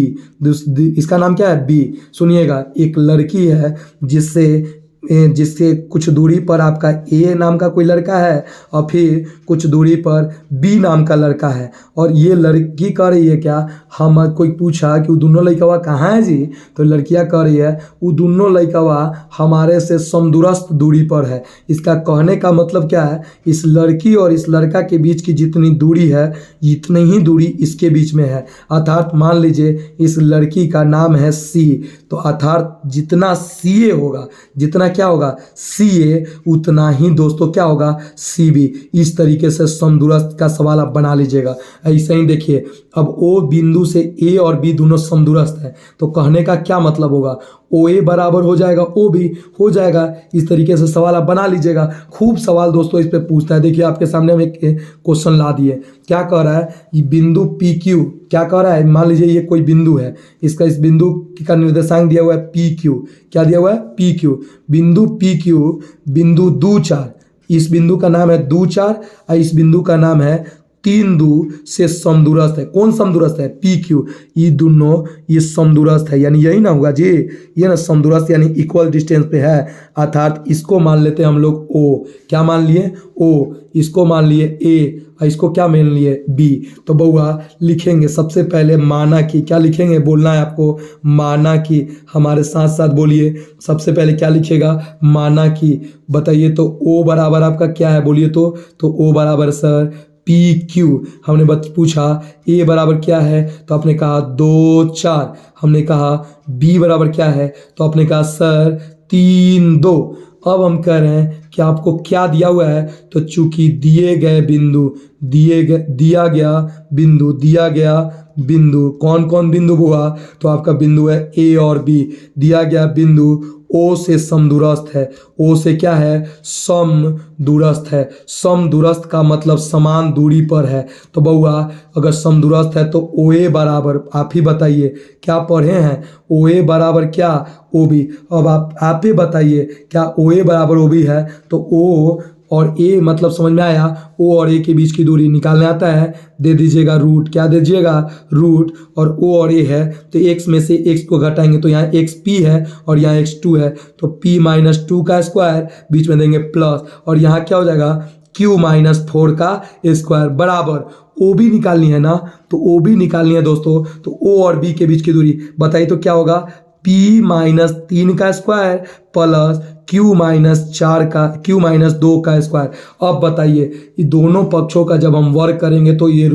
इसका नाम क्या है, B। सुनिएगा, एक लड़की है जिससे कुछ दूरी पर आपका A नाम का कोई लड़का है और फिर कुछ दूरी पर B नाम का लड़का है, और ये लड़की कह रही है क्या, हम कोई पूछा कि वो दोनों लड़कवा कहाँ है जी, तो लड़कियां कह रही है वो दोनों लड़कवा हमारे से समदूरस्थ दूरी पर है। इसका कहने का मतलब क्या है, इस लड़की और इस लड़का के बीच की जितनी दूरी है इतनी ही दूरी इसके बीच में है। अर्थात मान लीजिए इस लड़की का नाम है C, तो अर्थात जितना CA होगा, जितना क्या होगा CA, उतना ही दोस्तों क्या होगा CB। इस तरीके से समदूरस्थ का सवाल आप बना लीजिएगा। ऐसे ही देखिए, अब O बिंदु से A और B दोनों समदूरस्थ है तो कहने का क्या मतलब होगा, OA बराबर हो जाएगा OB हो जाएगा। इस तरीके से सवाल आप बना लीजिएगा। खूब सवाल दोस्तों इस पे पूछता है। देखिए आपके सामने हम एक क्वेश्चन ला दिए, क्या कह रहा है, ये बिंदु PQ क्या कह रहा है, मान लीजिए ये कोई बिंदु है, इसका इस बिंदु का निर्देशांक दिया हुआ है PQ, क्या दिया हुआ है PQ। बिंदु PQ बिंदु 2 4, इस बिंदु का नाम है 2 4 और इस बिंदु का नाम है 3 2 से समदूरस्थ है। कौन समदूरस्थ है, PQ। ये दोनों ये समदूरस्थ है, यानी यही ना होगा जी, ये ना समदूरस्थ यानी इक्वल डिस्टेंस पे है। अर्थात इसको मान लेते हैं हम लोग O, क्या मान लिए O, इसको मान लिए A और इसको क्या मान लिए B। तो बउआ लिखेंगे सबसे पहले माना कि, क्या लिखेंगे, बोलना है आपको, माना कि, हमारे साथ साथ बोलिए। सबसे पहले क्या लिखेगा, माना कि, बताइए तो O बराबर आपका क्या है, बोलिए तो O बराबर सर PQ। हमने पूछा A बराबर क्या है, तो आपने कहा 2 4। हमने कहा B बराबर क्या है, तो आपने कहा सर 3 2। अब हम कह रहे हैं कि आपको क्या दिया हुआ है, तो चूंकि दिया गया बिंदु कौन कौन बिंदु हुआ, तो आपका बिंदु है A और B। दिया गया बिंदु O से समदूरस्थ है। O से क्या है, समदूरस्थ है। समदूरस्थ का मतलब समान दूरी पर है। तो बउआ अगर समदूरस्थ है तो OA बराबर, आप ही बताइए क्या पढ़े हैं, OA बराबर क्या, OB। अब आप ही बताइए क्या OA बराबर OB है, तो O और A मतलब समझ में आया, O और A के बीच की दूरी निकालने आता है, दे दीजिएगा रूट, क्या दे दीजिएगा रूट, और O और A है तो x में से x को घटाएंगे तो यहाँ XP है और यहाँ x2 है, तो P - 2 का स्क्वायर, बीच में देंगे प्लस, और यहाँ क्या हो जाएगा Q - 4 का स्क्वायर बराबर OB निकालनी है ना, तो OB निकालनी है दोस्तों। तो O और B के बीच की दूरी बताइए तो क्या होगा, P - 3 का स्क्वायर प्लस Q - 2 का स्क्वायर। अब बताइए ये दोनों पक्षों का जब हम वर्क करेंगे तो ये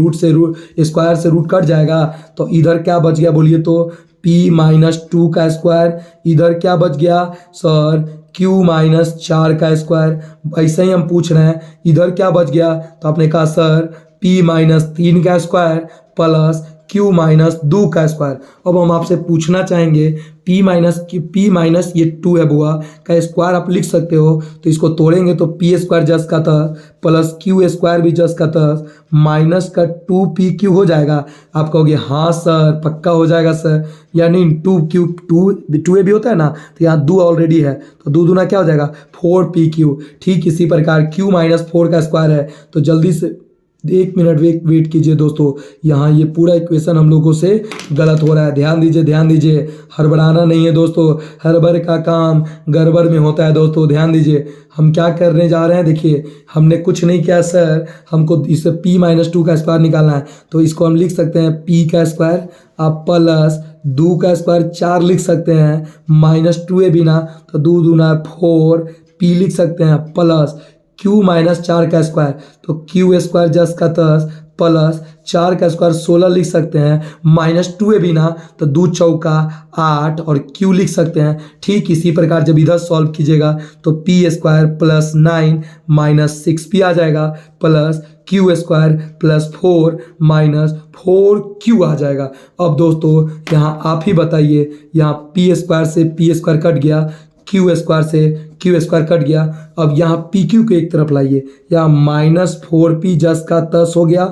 स्क्वायर से रूट कट जाएगा, तो इधर क्या बच गया, बोलिए तो P - 2 का स्क्वायर, इधर क्या बच गया सर Q - 4 का स्क्वायर। ऐसे ही हम पूछ रहे हैं इधर क्या बच गया, तो आपने कहा सर P - 3 का स्क्वायर प्लस Q - 2 का स्क्वायर। अब हम आपसे पूछना चाहेंगे P माइनस ये 2 है बुआ का स्क्वायर आप लिख सकते हो, तो इसको तोड़ेंगे तो P स्क्वायर जस का था प्लस Q स्क्वायर भी जस का था, माइनस का 2PQ हो जाएगा। आप कहोगे हाँ सर पक्का हो जाएगा सर, यानी 2A भी होता है ना, तो यहाँ 2 ऑलरेडी है तो 2 दूना क्या हो जाएगा 4PQ। ठीक इसी प्रकार Q - 4 का स्क्वायर है, तो जल्दी से एक मिनट वेट कीजिए दोस्तों, यहाँ ये पूरा इक्वेशन हम लोगों से गलत हो रहा है। ध्यान दीजिए, हड़बड़ाना नहीं है दोस्तों, हड़बड़ का काम गड़बड़ में होता है दोस्तों। ध्यान दीजिए, हम क्या करने जा रहे हैं, देखिए हमने कुछ नहीं किया सर, हमको इसे p-2 का स्क्वायर निकालना है। तो इसको हम लिख सकते हैं p का स्क्वायर आप प्लस 2 का स्क्वायर 4 लिख सकते हैं, -2 है बिना तो 2 दूना 4, p लिख सकते हैं प्लस q-4 का स्क्वायर तो q स्क्वायर जस का तस प्लस 4 का स्क्वायर 16 लिख सकते हैं, -2 है बिना तो 2 चौका 8 और q लिख सकते हैं। ठीक इसी प्रकार जब इधर सॉल्व कीजिएगा तो p square plus 9 minus 6p आ जाएगा plus q square plus 4 minus 4q आ जाएगा। अब दोस्तों यहाँ आप ही बताइए, यहाँ p स्क्वायर से p स्क्वायर कट गया, क्यू स्क्वायर से क्यू स्क्वायर कट गया। अब यहाँ पी क्यू को एक तरफ लाइए, यहाँ -4p जस का तस हो गया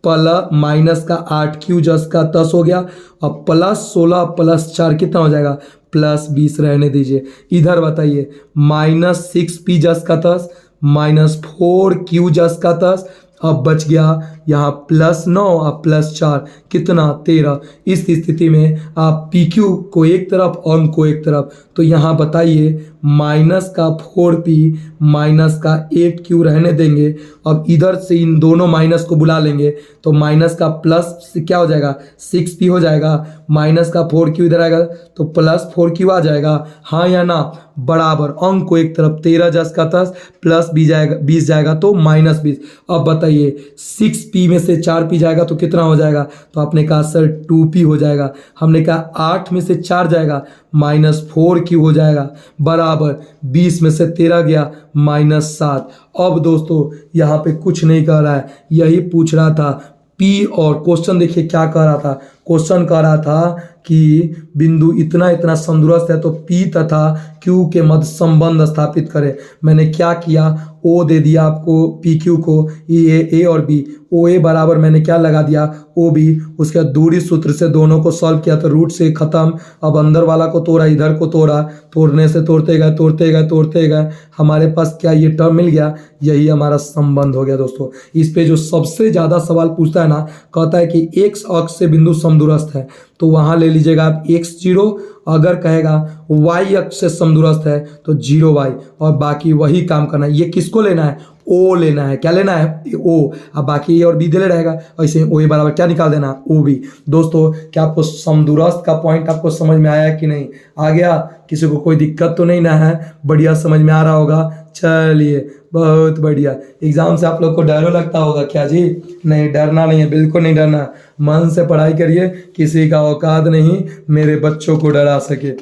प्लस माइनस का 8q जस का तस हो गया और प्लस 16 प्लस 4 कितना हो जाएगा +20 रहने दीजिए। इधर बताइए -6p जस का तस -4q जस का तस, अब बच गया यहाँ +9 और +4 कितना 13। इस स्थिति में आप पी क्यू को एक तरफ और को एक तरफ, तो यहाँ बताइए माइनस का 4p माइनस का 8q रहने देंगे। अब इधर से इन दोनों माइनस को बुला लेंगे तो माइनस का प्लस क्या हो जाएगा 6p हो जाएगा, माइनस का 4q इधर आएगा तो प्लस 4q आ जाएगा, हाँ या ना, बराबर अंक को एक तरफ 13 जस का तस प्लस 20 जाएगा तो -20। अब बताइए 6p में से 4p जाएगा तो कितना हो जाएगा, तो आपने कहा सर 2p हो जाएगा। हमने कहा 8 में से 4 जाएगा -4q हो जाएगा बराबर 20 में से 13 गया -7। अब दोस्तों यहाँ पे कुछ नहीं कह रहा है, यही पूछ रहा था P और क्वेश्चन देखिए क्या कह रहा था, क्वेश्चन कह रहा था कि बिंदु इतना इतना समदूरस्थ है तो P तथा Q के मध्य संबंध स्थापित करें। मैंने क्या किया, O दे दिया आपको PQ को, A और B, OA बराबर मैंने क्या लगा दिया OB, उसके बाद दूरी सूत्र से दोनों को सॉल्व किया तो रूट से ख़त्म। अब अंदर वाला को तोड़ा, इधर को तोड़ा, तोड़ने से तोड़ते गए हमारे पास क्या ये टर्म मिल गया, यही हमारा संबंध हो गया दोस्तों। इस पे जो सबसे ज़्यादा सवाल पूछता है ना, कहता है कि x अक्ष से बिंदु समदूरस्थ है तो वहाँ ले लीजिएगा आप x0, अगर कहेगा y अक्ष से समदूरस्थ है तो 0y, और बाकी वही काम करना है। ये किसको लेना है, ओ लेना है, क्या लेना है ओ, अब बाकी ए और बी दे ले रहेगा, ऐसे ओ ए बराबर क्या निकाल देना ओ बी। दोस्तों क्या आपको समदूरस्थ का पॉइंट आपको समझ में आया कि नहीं, आ गया, किसी को कोई दिक्कत तो नहीं ना है, बढ़िया समझ में आ रहा होगा, चलिए बहुत बढ़िया। एग्जाम से आप लोग को डर लगता होगा क्या जी, नहीं डरना नहीं है, बिल्कुल नहीं डरना, मन से पढ़ाई करिए, किसी का औकात नहीं मेरे बच्चों को डरा सके।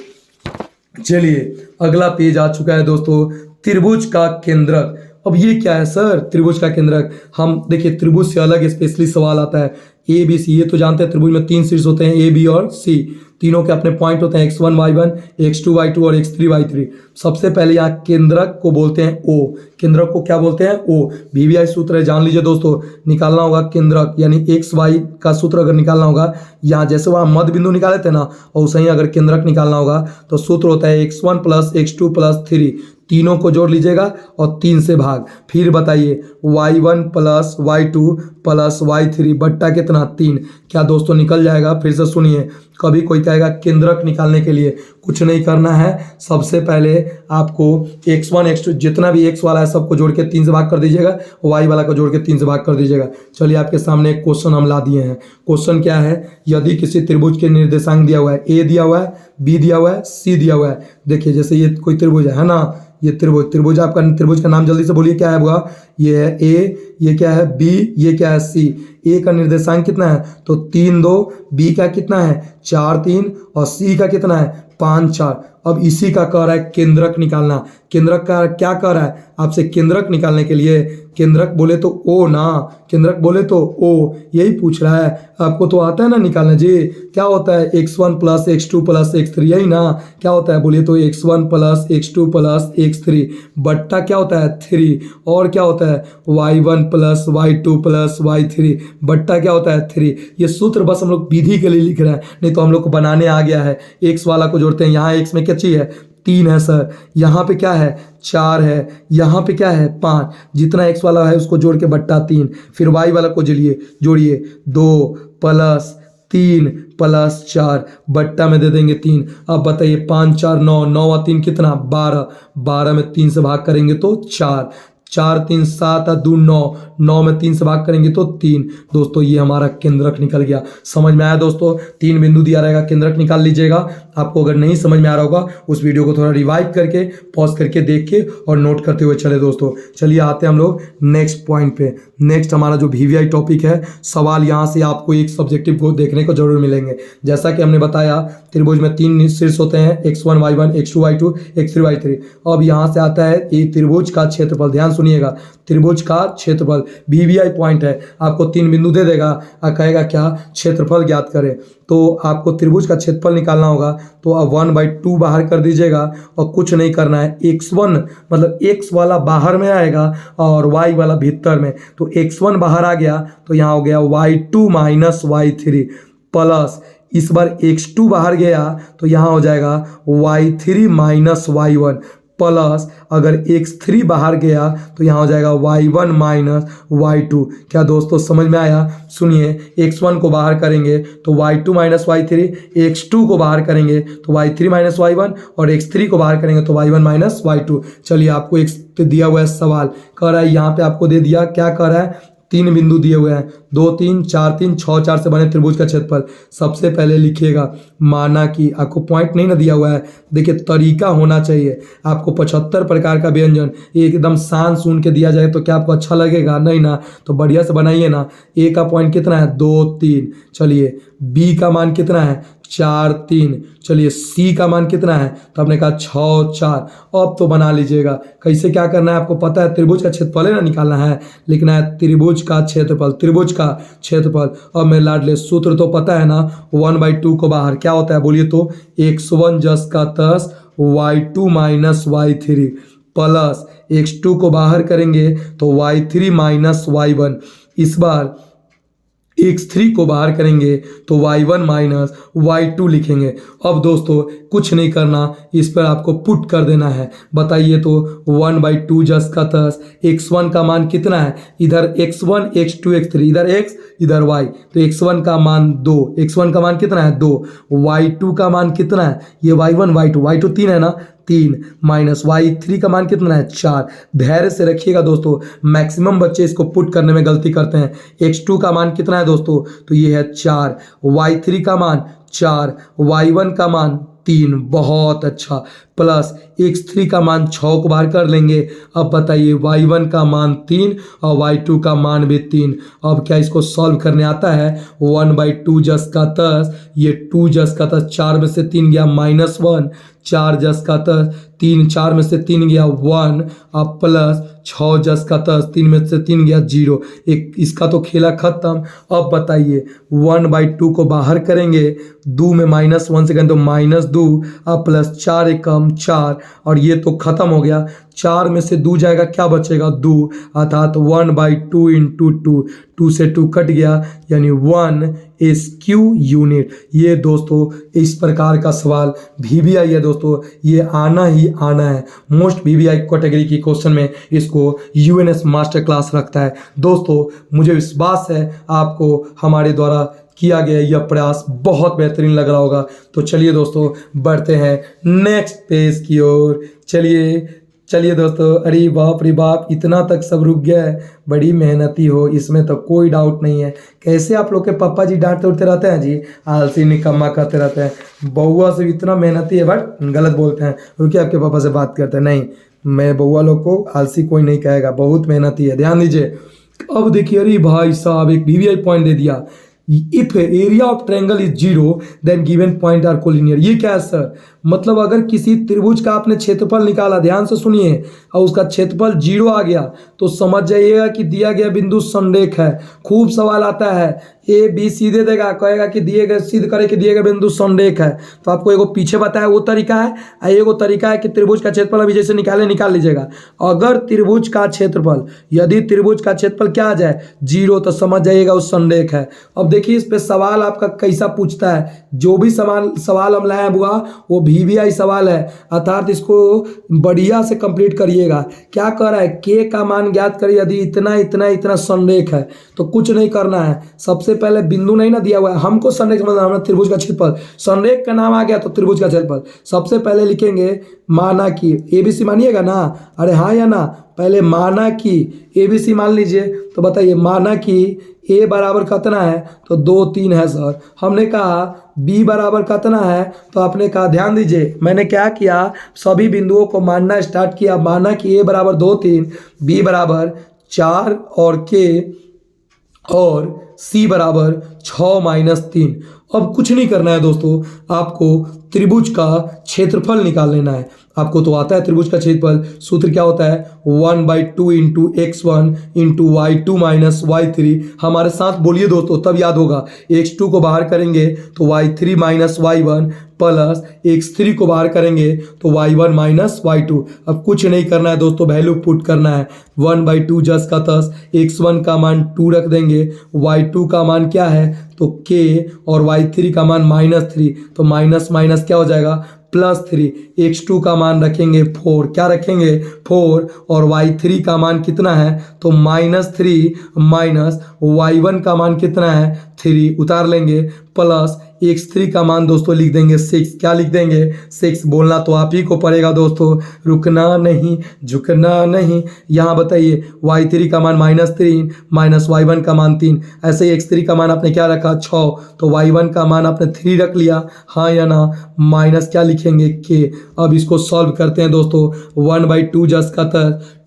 चलिए अगला पेज आ चुका है दोस्तों, त्रिभुज का केंद्रक। अब ये क्या है सर, त्रिभुज का केंद्रक, हम देखिए त्रिभुज से अलग स्पेशली सवाल आता है ए बी सी, ये तो जानते हैं त्रिभुज में 3 शीर्ष होते हैं ए बी और सी, तीनों के अपने पॉइंट होते हैं x1 y1 x2 y2 और x3 y3। सबसे पहले यहाँ केंद्रक को बोलते हैं O, केंद्रक को क्या बोलते हैं O, VBI सूत्र है, जान लीजिए दोस्तों, निकालना होगा केंद्रक यानी x y का सूत्र अगर निकालना होगा, यहाँ जैसे वहाँ मध्य बिंदु निकाले थे ना, और उसे ही अगर केंद्रक निकालना होगा तो सूत्र होता है x1 प्लस x2 प्लस 3, तीनों को जोड़ लीजिएगा और 3 से भाग, फिर बताइए y1 plus y2 plus y3 बट्टा कितना 3, क्या दोस्तों निकल जाएगा। फिर से सुनिए, कभी कोई कहेगा केंद्रक निकालने के लिए कुछ नहीं करना है, सबसे पहले आपको x1 x2 जितना भी x वाला है सबको जोड़ के 3 से भाग कर दीजिएगा, y वाला को जोड़ के 3 से भाग कर दीजिएगा। चलिए आपके सामने एक क्वेश्चन हम ला दिए हैं। क्वेश्चन क्या है, यदि किसी त्रिभुज के निर्देशांक दिया हुआ है, a दिया हुआ है, b दिया हुआ है, c दिया हुआ है, देखिए जैसे ये कोई त्रिभुज है ना, ये त्रिभुज आपका त्रिभुज का नाम जल्दी से बोलिए क्या है होगा, ये है ए, ये क्या है बी, ये क्या है सी। ए का निर्देशांक कितना है तो 3 2, बी का कितना है 4 3 और सी का कितना है 5 4। अब इसी का कह रहा है केंद्रक निकालना, केंद्रक का क्या कह रहा है आपसे, केंद्रक निकालने के लिए केंद्रक बोले तो ओ ना, केंद्रक बोले तो ओ, यही पूछ रहा है, आपको तो आता है ना निकालना जी, क्या होता है x1 plus x2 plus x3, यही ना, क्या होता है बोलिए तो x1 plus x2 plus x3 बट्टा क्या होता है 3, और क्या होता है y1 plus y2 plus y3 बट्टा क्या होता है 3। ये सूत्र बस हम लोग विधि के लिए लिख रहे हैं, नहीं तो हम लोग को बनाने आ गया है। x वाला को जोड़ते हैं, यहाँ x में क्या चाहिए 3 है सर, यहाँ पे क्या है 4 है, यहाँ पे क्या है 5, जितना x वाला है उसको जोड़ के बट्टा 3, फिर y वाला को जोड़िए 2 प्लस 3 प्लस 4 बट्टा में दे देंगे 3। अब बताइए 5 4 9, 9 और 3 कितना 12, 12 में 3 से भाग करेंगे तो 4, 4 3 7 और 2 9, 9 में 3 से भाग करेंगे तो 3। दोस्तों ये हमारा केंद्रक निकल गया। समझ में आया दोस्तों? 3 बिंदु दिया रहेगा, केंद्रक निकाल लीजिएगा। आपको अगर नहीं समझ में आ रहा होगा उस वीडियो को थोड़ा रिवाइव करके पॉज करके देख के और नोट करते हुए चले दोस्तों। चलिए आते हैं हम लोग नेक्स्ट पॉइंट पे। नेक्स्ट हमारा जो VVI टॉपिक है, सवाल यहाँ से आपको एक सब्जेक्टिव को देखने को जरूर मिलेंगे। जैसा कि हमने बताया त्रिभुज में 3 शीर्ष होते हैं, x1 y1 x2 y2 x3 y3। अब यहाँ से आता है ये त्रिभुज का क्षेत्रफल। ध्यान सुनिएगा, त्रिभुज का क्षेत्रफल VVI पॉइंट है। आपको 3 बिंदु दे देगा और कहेगा क्या क्षेत्रफल ज्ञात करें। तो आपको त्रिभुज का क्षेत्रफल निकालना होगा। तो अब 1/2 बाहर कर दीजिएगा और कुछ नहीं करना है। x1 मतलब x वाला बाहर में आएगा और y वाला भीतर में। तो x1 बाहर आ गया तो यहाँ हो गया y2 माइनस y3 प्लस इस बार x2 बाहर गया तो यहाँ हो जाएगा y3 माइनस y1 प्लस अगर x3 बाहर गया तो यहाँ हो जाएगा y1 माइनस y2। क्या दोस्तों समझ में आया? सुनिए, x1 को बाहर करेंगे तो y2 माइनस y3, x2 को बाहर करेंगे तो y3 माइनस y1 और x3 को बाहर करेंगे तो y1 माइनस y2। चलिए आपको एक दिया हुआ है सवाल, कह रहा है यहाँ पे आपको दे दिया, क्या कह रहा है 3 बिंदु दिए हुए हैं, 2 3 4 3 6 4 से बने त्रिभुज का क्षेत्रफल। सबसे पहले लिखिएगा, माना कि आपको पॉइंट नहीं ना दिया हुआ है। देखिए तरीका होना चाहिए। आपको 75 प्रकार का व्यंजन एकदम शान सुन के दिया जाए तो क्या आपको अच्छा लगेगा? नहीं ना। तो बढ़िया से बनाइए ना। ए का पॉइंट कितना है 2 3। चलिए बी का मान कितना है 4 3। चलिए सी का मान कितना है? तो आपने कहा 6 4। अब तो बना लीजिएगा। कैसे क्या करना है आपको पता है? त्रिभुज का क्षेत्रफल है ना निकालना है, लिखना है त्रिभुज का क्षेत्रफल, त्रिभुज का क्षेत्रफल। अब मेरे लाडले सूत्र तो पता है ना, 1/2 को बाहर क्या होता है बोलिए तो, x1 जस का तस y2 minus y3 plus x2 को बाहर करेंगे तो y3 माइनस y1। इस बार x3 को बाहर करेंगे तो y1 माइनस y2 लिखेंगे। अब दोस्तों कुछ नहीं करना, इस पर आपको पुट कर देना है। बताइए तो 1/2 जस का तस x1 का मान कितना है? इधर x1 x2 x3, इधर x इधर y। तो x1 का मान 2, x1 का मान कितना है 2, y2 का मान कितना है? ये y1 y2 3 है ना, 3 माइनस y3 का मान कितना है 4। धैर्य से रखिएगा दोस्तों, मैक्सिमम बच्चे इसको पुट करने में गलती करते हैं। x2 का मान कितना है दोस्तों? तो ये है 4, y3 का मान 4, y1 का मान 3। बहुत अच्छा। प्लस x3 का मान 6 को बाहर कर लेंगे। अब बताइए y1 का मान 3 और y2 का मान भी 3। अब क्या इसको सॉल्व करने आता है? 1/2 जस का तस, ये 2 जस का तस 4 में से 3 गया -1, 4 जस का तस 3, 4 में से 3 गया 1, अब प्लस 6 जस का तस 3 में से 3 गया 0। एक इसका तो खेला खत्म। अब बताइए 1/2 को बाहर करेंगे, 2 में -1 से करें तो -2, अब प्लस 4 एकम 4 और ये तो खत्म हो गया। 4 में से 2 जाएगा, क्या बचेगा 2, अर्थात 1/2 इंटू 2, 2 से 2 कट गया यानी 1 SQ यूनिट। ये दोस्तों इस प्रकार का सवाल VVI है दोस्तों, ये आना ही आना है। मोस्ट VVI कैटेगरी की क्वेश्चन में इसको UNS मास्टर क्लास रखता है। दोस्तों मुझे विश्वास है आपको हमारे द्वारा किया गया यह प्रयास बहुत बेहतरीन लग रहा होगा। तो चलिए दोस्तों बढ़ते हैं नेक्स्ट पेज की ओर। चलिए दोस्तों, अरे बाप रे बाप, इतना तक सब रुक गया है। बड़ी मेहनती हो, इसमें तो कोई डाउट नहीं है। कैसे आप लोग के पापा जी डांटते उड़ते रहते हैं जी, आलसी निकम्मा कहते रहते हैं। बउआ से इतना मेहनती है बट गलत बोलते हैं। रुकिए आपके पापा से बात करते हैं। नहीं, मैं बउआ लोग को आलसी कोई नहीं कहेगा, बहुत मेहनती है, ध्यान दीजिए। अब देखिए, अरे भाई साहब एक VVI पॉइंट दे दिया, if area of triangle is 0 then given point are collinear. ये क्या है सर? मतलब अगर किसी त्रिभुज का आपने क्षेत्रफल निकाला, ध्यान से सुनिए, और उसका क्षेत्रफल 0 आ गया तो समझ जाइएगा कि दिया गया बिंदु संरेख है। खूब सवाल आता है, ए बी सी दे देगा, कहेगा कि दिए गए सिद्ध करे कि दिए गए बिंदु संरेख है। तो आपको एगो पीछे बताया वो तरीका है, और एगो तरीका है कि त्रिभुज का क्षेत्रफल अभी जैसे निकाल लीजिएगा। अगर त्रिभुज का क्षेत्रफल, यदि त्रिभुज का क्षेत्रफल क्या आ जाए 0, तो समझ जाइएगा उस संरेख है। अब देखिए इस पे सवाल आपका कैसा पूछता है, जो भी सवाल हम लाए बुआ वो VVI सवाल है, अर्थात इसको बढ़िया से कंप्लीट करिएगा। क्या कर रहा है, के का मान ज्ञात करिए यदि इतना इतना इतना संरेख है। तो कुछ नहीं करना है, सबसे पहले बिंदु नहीं ना दिया हुआ है, हमको संरेख समझना है, त्रिभुज का क्षेत्रफल, संरेख का नाम आ गया तो त्रिभुज का क्षेत्रफल। सबसे पहले लिखेंगे माना कि ABC मानिएगा ना, अरे हाँ या ना, पहले माना कि ABC मान लीजिए। तो बताइए माना कि A बराबर कितना है, तो 2 3 है सर। हमने कहा B बराबर कितना है, तो आपने कहा ध्यान दीजिए मैंने क्या किया, सभी बिंदुओं को मानना स्टार्ट किया। माना कि A बराबर 2 3, B बराबर 4 और K और C बराबर 6 - 3। अब कुछ नहीं करना है दोस्तों, आपको त्रिभुज का क्षेत्रफल निकाल लेना है। आपको तो आता है त्रिभुज का क्षेत्रफल, सूत्र क्या होता है 1/2 into x1 into y2 minus y3। हमारे साथ बोलिए दोस्तों तब याद होगा। x2 को बाहर करेंगे तो y3 minus y1 plus x3 को बाहर करेंगे तो y1 माइनस y2। अब कुछ नहीं करना है दोस्तों, वैल्यू पुट करना है। 1/2 10 का 10, x1 का मान 2 रख देंगे, y2 का मान क्या है तो k और y3 का मान -3, तो माइनस माइनस क्या हो जाएगा +3। x2 का मान रखेंगे 4, क्या रखेंगे 4, और y3 का मान कितना है तो -3 माइनस y1 का मान कितना है 3, उतार लेंगे, प्लस x3 का मान दोस्तों लिख देंगे 6। क्या लिख देंगे 6। बोलना तो आप ही को पड़ेगा दोस्तों, रुकना नहीं झुकना नहीं। यहाँ बताइए y3 का मान -3 माइनस y1 का मान 3, ऐसे ही x3 का मान आपने क्या रखा 6, तो y1 का मान आपने 3 रख लिया, हाँ या ना, माइनस क्या लिखेंगे k। अब इसको सॉल्व करते हैं दोस्तों, 1/2 10 का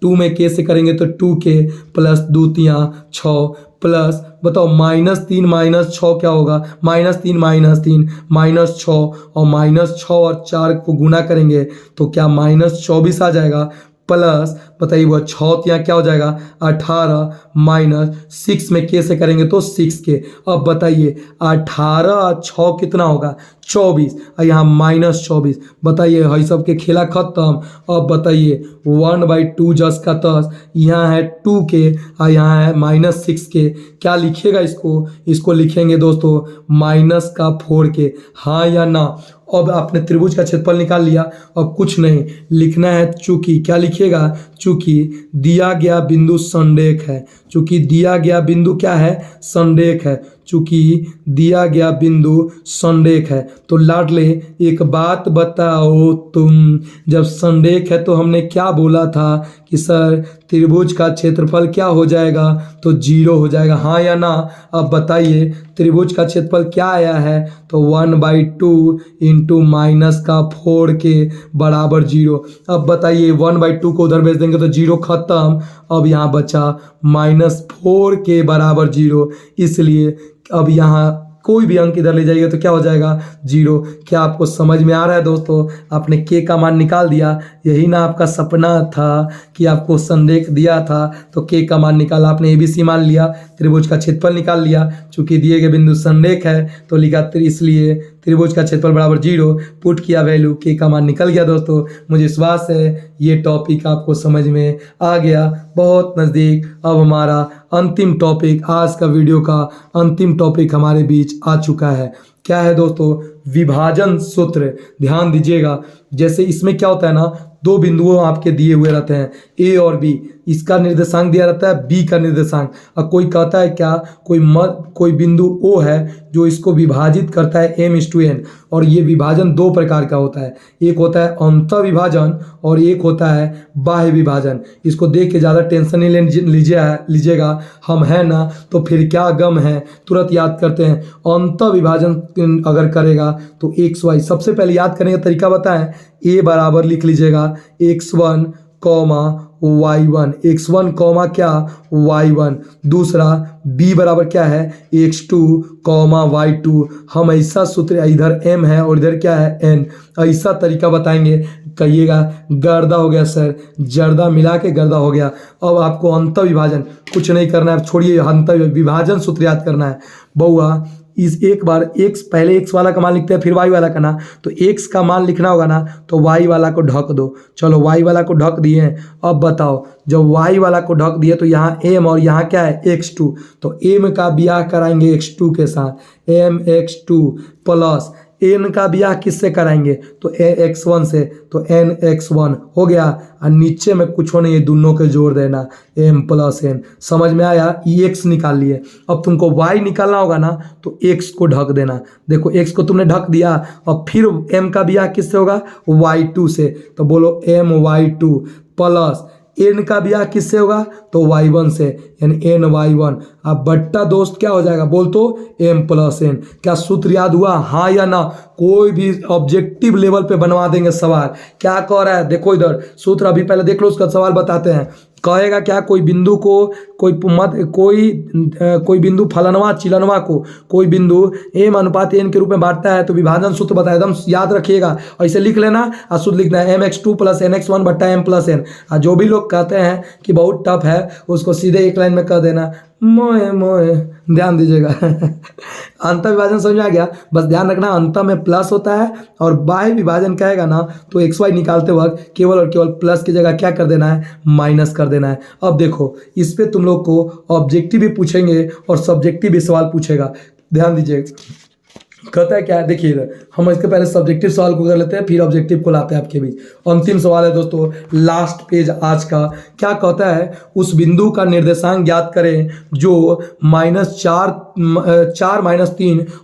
2 में k से करेंगे तो 2k प्लस 2 3 6 प्लस बताओ -3 माइनस 6 क्या होगा, -3 माइनस 6, और -6 और 4 को गुना करेंगे तो क्या -24 आ जाएगा, प्लस बताइए वो 6 यहाँ क्या हो जाएगा 18 माइनस 6 में k से करेंगे तो 6k। अब बताइए 18 और 6 कितना होगा 24, और यहाँ -24। बताइए भाई सब के खेला खत्म। अब बताइए 1/2 10 का 10, यहाँ है 2k और यहाँ है -6k। क्या लिखिएगा इसको लिखेंगे दोस्तों -4k, हाँ या ना। अब आपने त्रिभुज का क्षेत्रफल निकाल लिया। अब कुछ नहीं लिखना है, चूंकि क्या लिखिएगा, चूंकि दिया गया बिंदु संरेख है, चूंकि दिया गया बिंदु क्या है संरेख है, चूंकि दिया गया बिंदु संरेख है। तो लाडले एक बात बताओ तुम, जब संरेख है तो हमने क्या बोला था कि सर त्रिभुज का क्षेत्रफल क्या हो जाएगा तो 0 हो जाएगा, हाँ या ना। अब बताइए त्रिभुज का क्षेत्रफल क्या आया है तो 1/2 इंटू -4 के बराबर 0। अब बताइए 1/2 को उधर भेज देंगे तो 0 खत्म। अब यहाँ बचा -4 के बराबर 0, इसलिए अब यहाँ कोई भी अंक इधर ले जाइए तो क्या हो जाएगा 0। क्या आपको समझ में आ रहा है दोस्तों, आपने k का मान निकाल दिया। यही ना आपका सपना था कि आपको संरेख दिया था तो k का मान निकाला, आपने ABC मान लिया, त्रिभुज का क्षेत्रफल निकाल लिया। चूंकि दिए गए बिंदु संरेख है तो लिखा इसलिए त्रिभुज का क्षेत्रफल बराबर 0, पुट किया वैल्यू, k का मान निकल गया दोस्तों। मुझे विश्वास है ये टॉपिक आपको समझ में आ गया, बहुत नज़दीक। अब हमारा अंतिम टॉपिक, आज का वीडियो का अंतिम टॉपिक हमारे बीच आ चुका है। क्या है दोस्तों, विभाजन सूत्र। ध्यान दीजिएगा, जैसे इसमें क्या होता है ना, दो बिंदुओं आपके दिए हुए रहते हैं ए और बी, इसका निर्देशांक दिया रहता है बी का निर्देशांक, और कोई कहता है क्या, कोई बिंदु ओ है जो इसको विभाजित करता है m/n। और ये विभाजन दो प्रकार का होता है, एक होता है अंत विभाजन और एक होता है बाह्य विभाजन। इसको देख के ज़्यादा टेंशन नहीं लीजिएगा, हम हैं ना तो फिर क्या गम है, तुरंत याद करते हैं। अंत विभाजन अगर करेगा तो xy, सबसे पहले याद करने का तरीका बताएं, a बराबर लिख लीजिएगा x1, y1, x1 कॉमा क्या y1। दूसरा b बराबर क्या है x2 कॉमा y2। हम ऐसा सूत्र, इधर m है और इधर क्या है n, ऐसा तरीका बताएंगे। कहिएगा गर्दा हो गया सर, जर्दा मिला के गर्दा हो गया। अब आपको अंत विभाजन कुछ नहीं करना है, छोड़िए, अंत विभाजन सूत्र याद करना है बउआ। इस एक बार x, पहले x वाला का मान लिखते हैं फिर y वाला का ना, तो x का मान लिखना होगा ना, तो y वाला को ढक दो। चलो y वाला को ढक दिए हैं। अब बताओ, जब y वाला को ढक दिए तो यहाँ m और यहाँ क्या है x2, तो m का ब्याह कराएंगे x2 के साथ, mx2 प्लस n का ब्याह किससे कराएंगे तो x1 से, तो nx1 हो गया। और नीचे में कुछ नहीं है, दोनों के जोड़ देना m प्लस n। समझ में आया, x निकाल लिए। अब तुमको y निकालना होगा ना, तो x को ढक देना। देखो x को तुमने ढक दिया, और फिर m का ब्याह किससे होगा y2 से, तो बोलो my2 प्लस n का ब्याह किससे होगा तो y1 से, यानी ny1। अब बट्टा दोस्त क्या हो जाएगा बोल तो m प्लस n। क्या सूत्र याद हुआ, हाँ या ना? कोई भी ऑब्जेक्टिव लेवल पे बनवा देंगे सवाल। क्या कह रहा है देखो इधर सूत्र, अभी पहले देख लो, उसका सवाल बताते हैं। कहेगा क्या, कोई बिंदु को कोई बिंदु फलनवा चिलनवा को कोई बिंदु m अनुपात n के रूप में बांटता है, तो विभाजन सूत्र बताए, एकदम याद रखिएगा। ऐसे लिख लेना और शुद्ध लिखना है mx2 प्लस nx1 बट्टा m प्लस n। और जो भी लोग कहते हैं कि बहुत टफ है, उसको सीधे एक लाइन में कह देना मोए मोए। ध्यान दीजिएगा अंत विभाजन समझ में आ गया? बस ध्यान रखना, अंत में प्लस होता है, और बाह्य विभाजन कहेगा ना तो एक्स वाई निकालते वक्त केवल और केवल प्लस की जगह क्या कर देना है, माइनस कर देना है। अब देखो, इस पे तुम लोग को ऑब्जेक्टिव भी पूछेंगे और सब्जेक्टिव भी सवाल पूछेगा। ध्यान दीजिएगा, कहता है क्या, देखिए इधर हम इसके पहले सब्जेक्टिव सवाल को कर लेते हैं, फिर ऑब्जेक्टिव को लाते हैं आपके बीच। अंतिम सवाल है दोस्तों, लास्ट पेज आज का। क्या कहता है, उस बिंदु का निर्देशांक ज्ञात करें जो -4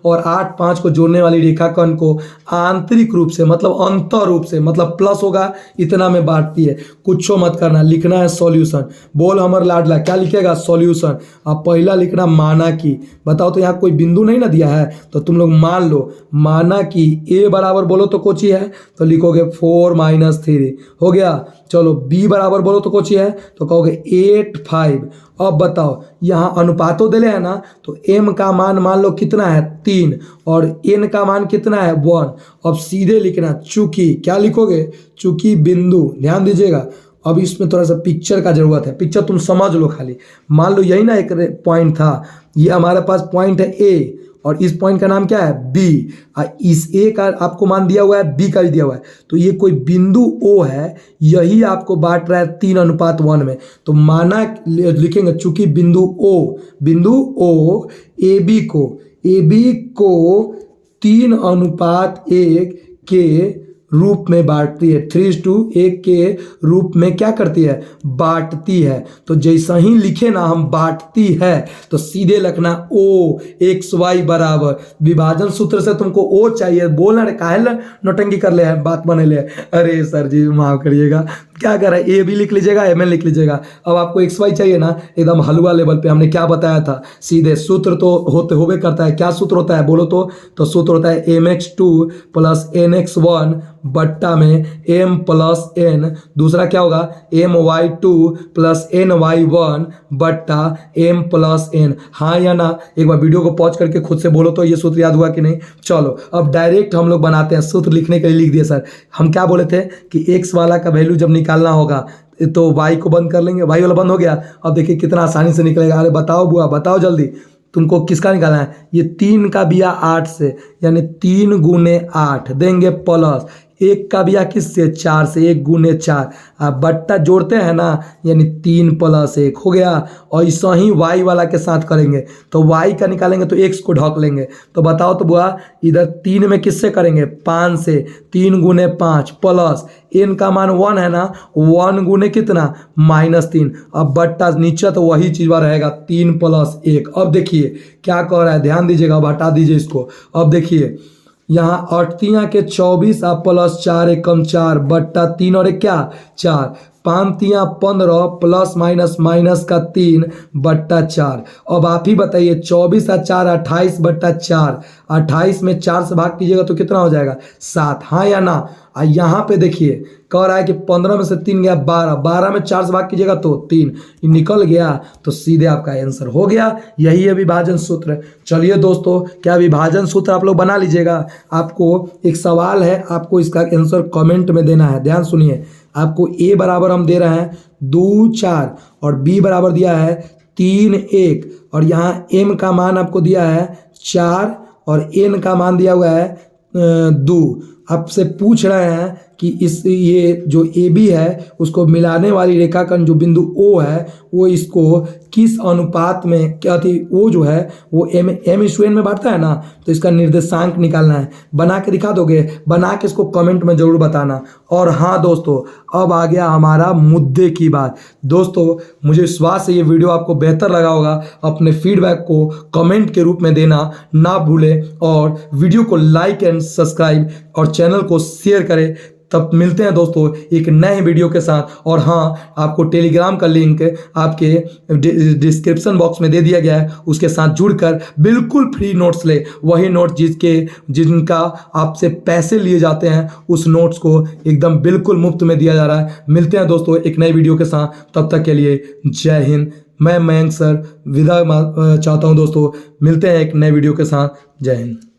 और 8 5 को जोड़ने वाली रेखाखंड को आंतरिक रूप से, मतलब अंतर रूप से, मतलब प्लस होगा इतना में बांटती है। कुछ मत करना, लिखना है सॉल्यूशन। बोल हमर लाडला, क्या लिखेगा सॉल्यूशन। अब पहला लिखना माना कि, बताओ तो यहाँ कोई बिंदु नहीं ना दिया है, तो तुम लोग मान लो, माना कि a बराबर बोलो तो कोची है, तो लिखोगे 4 - 3 हो गया। चलो b बराबर बोलो तो कोची है, तो कहोगे 8 5। अब बताओ, यहाँ अनुपातों दिले है ना, तो m का मान मान लो कितना है 3 और n का मान कितना है 1। अब सीधे लिखना, चूंकि, क्या लिखोगे, चूंकि बिंदु। ध्यान दीजिएगा, अब इसमें थोड़ा सा पिक्चर का जरूरत है, पिक्चर तुम समझ लो खाली। मान लो यही ना एक पॉइंट था, ये हमारे पास पॉइंट है ए, और इस पॉइंट का नाम क्या है बी। इस ए का आपको मान दिया हुआ है, बी का भी दिया हुआ है, तो ये कोई बिंदु ओ है, यही आपको बांट रहा है 3:1 में। तो माना लिखेंगे, चूंकि बिंदु ओ ए बी को 3:1 के रूप में बांटती है, 3:1 के रूप में क्या करती है, बांटती है। तो जैसा ही लिखे ना हम बांटती है, तो सीधे लिखना ओ एक्स वाई बराबर, विभाजन सूत्र से तुमको ओ चाहिए। बोलना रे काहे नौटंकी कर ले है, बात बने ले। अरे सर जी माफ करिएगा, क्या कर रहा है, ए भी लिख लीजिएगा एम एन लिख लीजिएगा। अब आपको एक्स वाई चाहिए ना, एकदम हलवा लेवल पे। हमने क्या बताया था, सीधे सूत्र तो होवे करता है। क्या सूत्र होता है बोलो तो सूत्र होता है mx2 प्लस nx1 बट्टा में m प्लस n। दूसरा क्या होगा, my2 प्लस ny1 बट्टा m प्लस n। हाँ या ना? एक बार वीडियो को पॉज करके खुद से बोलो तो ये सूत्र याद हुआ कि नहीं। चलो अब डायरेक्ट हम लोग बनाते हैं। सूत्र लिखने के लिए लिख दिए सर। हम क्या बोले थे कि x वाला का वैल्यू जब निकालना होगा तो y को बंद कर लेंगे, y वाला बंद हो गया। अब देखिए कितना आसानी से निकलेगा। अरे बताओ बुआ, बताओ जल्दी, तुमको किसका निकालना है। ये 3 का बिया 8 से, यानी 3 गुने 8 देंगे, प्लस 1 का बिया किससे 4 से, 1 गुने 4। आप बट्टा जोड़ते हैं ना, यानी 3 प्लस 1 हो गया। और ऐसा ही y वाला के साथ करेंगे, तो y का निकालेंगे तो x को ढक लेंगे। तो बताओ तो बुआ, इधर 3 में किससे करेंगे 5 से, 3 गुने 5 प्लस n का मान 1 है ना, 1 गुने कितना -3। अब बट्टा नीचे तो वही चीज रहेगा, 3 प्लस 1। अब देखिए क्या कह रहा है, ध्यान दीजिएगा। अब हटा दीजिए इसको। अब देखिए यहाँ 8 के 24 प्लस 4 एकम 4 बट्टा 3 और 1 क्या 4 5×3 15 प्लस माइनस माइनस का 3/4। अब आप ही बताइए 24 और 4 28/4। 28 में 4 से भाग कीजिएगा तो कितना हो जाएगा 7। हाँ या ना। यहाँ पे देखिए कह रहा है कि 15 में से 3 गया 12। 12 में 4 से भाग कीजिएगा तो 3 निकल गया, तो सीधे आपका आंसर हो गया। यही है विभाजन सूत्र। चलिए दोस्तों, क्या विभाजन सूत्र आप लोग बना लीजिएगा। आपको एक सवाल है, आपको इसका आंसर कमेंट में देना है। ध्यान सुनिए, आपको ए बराबर हम दे रहे हैं 2 4 और बी बराबर दिया है 3 1 और यहाँ एम का मान आपको दिया है 4 और एन का मान दिया हुआ है 2। आपसे पूछ रहे हैं कि ये जो ए बी है उसको मिलाने वाली रेखाखंड जो बिंदु ओ है वो इसको किस अनुपात में, क्या थी ओ जो है वो एम/एन में बांटता है ना, तो इसका निर्देशांक निकालना है। बना के दिखा दोगे? बना के इसको कमेंट में जरूर बताना। और हाँ दोस्तों, अब आ गया हमारा मुद्दे की बात। दोस्तों मुझे विश्वास है ये वीडियो आपको बेहतर लगा होगा। अपने फीडबैक को कमेंट के रूप में देना ना भूलें और वीडियो को लाइक एंड सब्सक्राइब और चैनल को शेयर करें। तब मिलते हैं दोस्तों एक नए वीडियो के साथ। और हाँ, आपको टेलीग्राम का लिंक आपके डिस्क्रिप्शन बॉक्स में दे दिया गया है, उसके साथ जुड़कर बिल्कुल फ्री नोट्स ले। वही नोट जिनका आपसे पैसे लिए जाते हैं उस नोट्स को एकदम बिल्कुल मुफ्त में दिया जा रहा है। मिलते हैं दोस्तों एक नई वीडियो के साथ, तब तक के लिए जय हिंद। मैं मयंक सर विदा चाहता हूँ दोस्तों। मिलते हैं एक नए वीडियो के साथ। जय हिंद।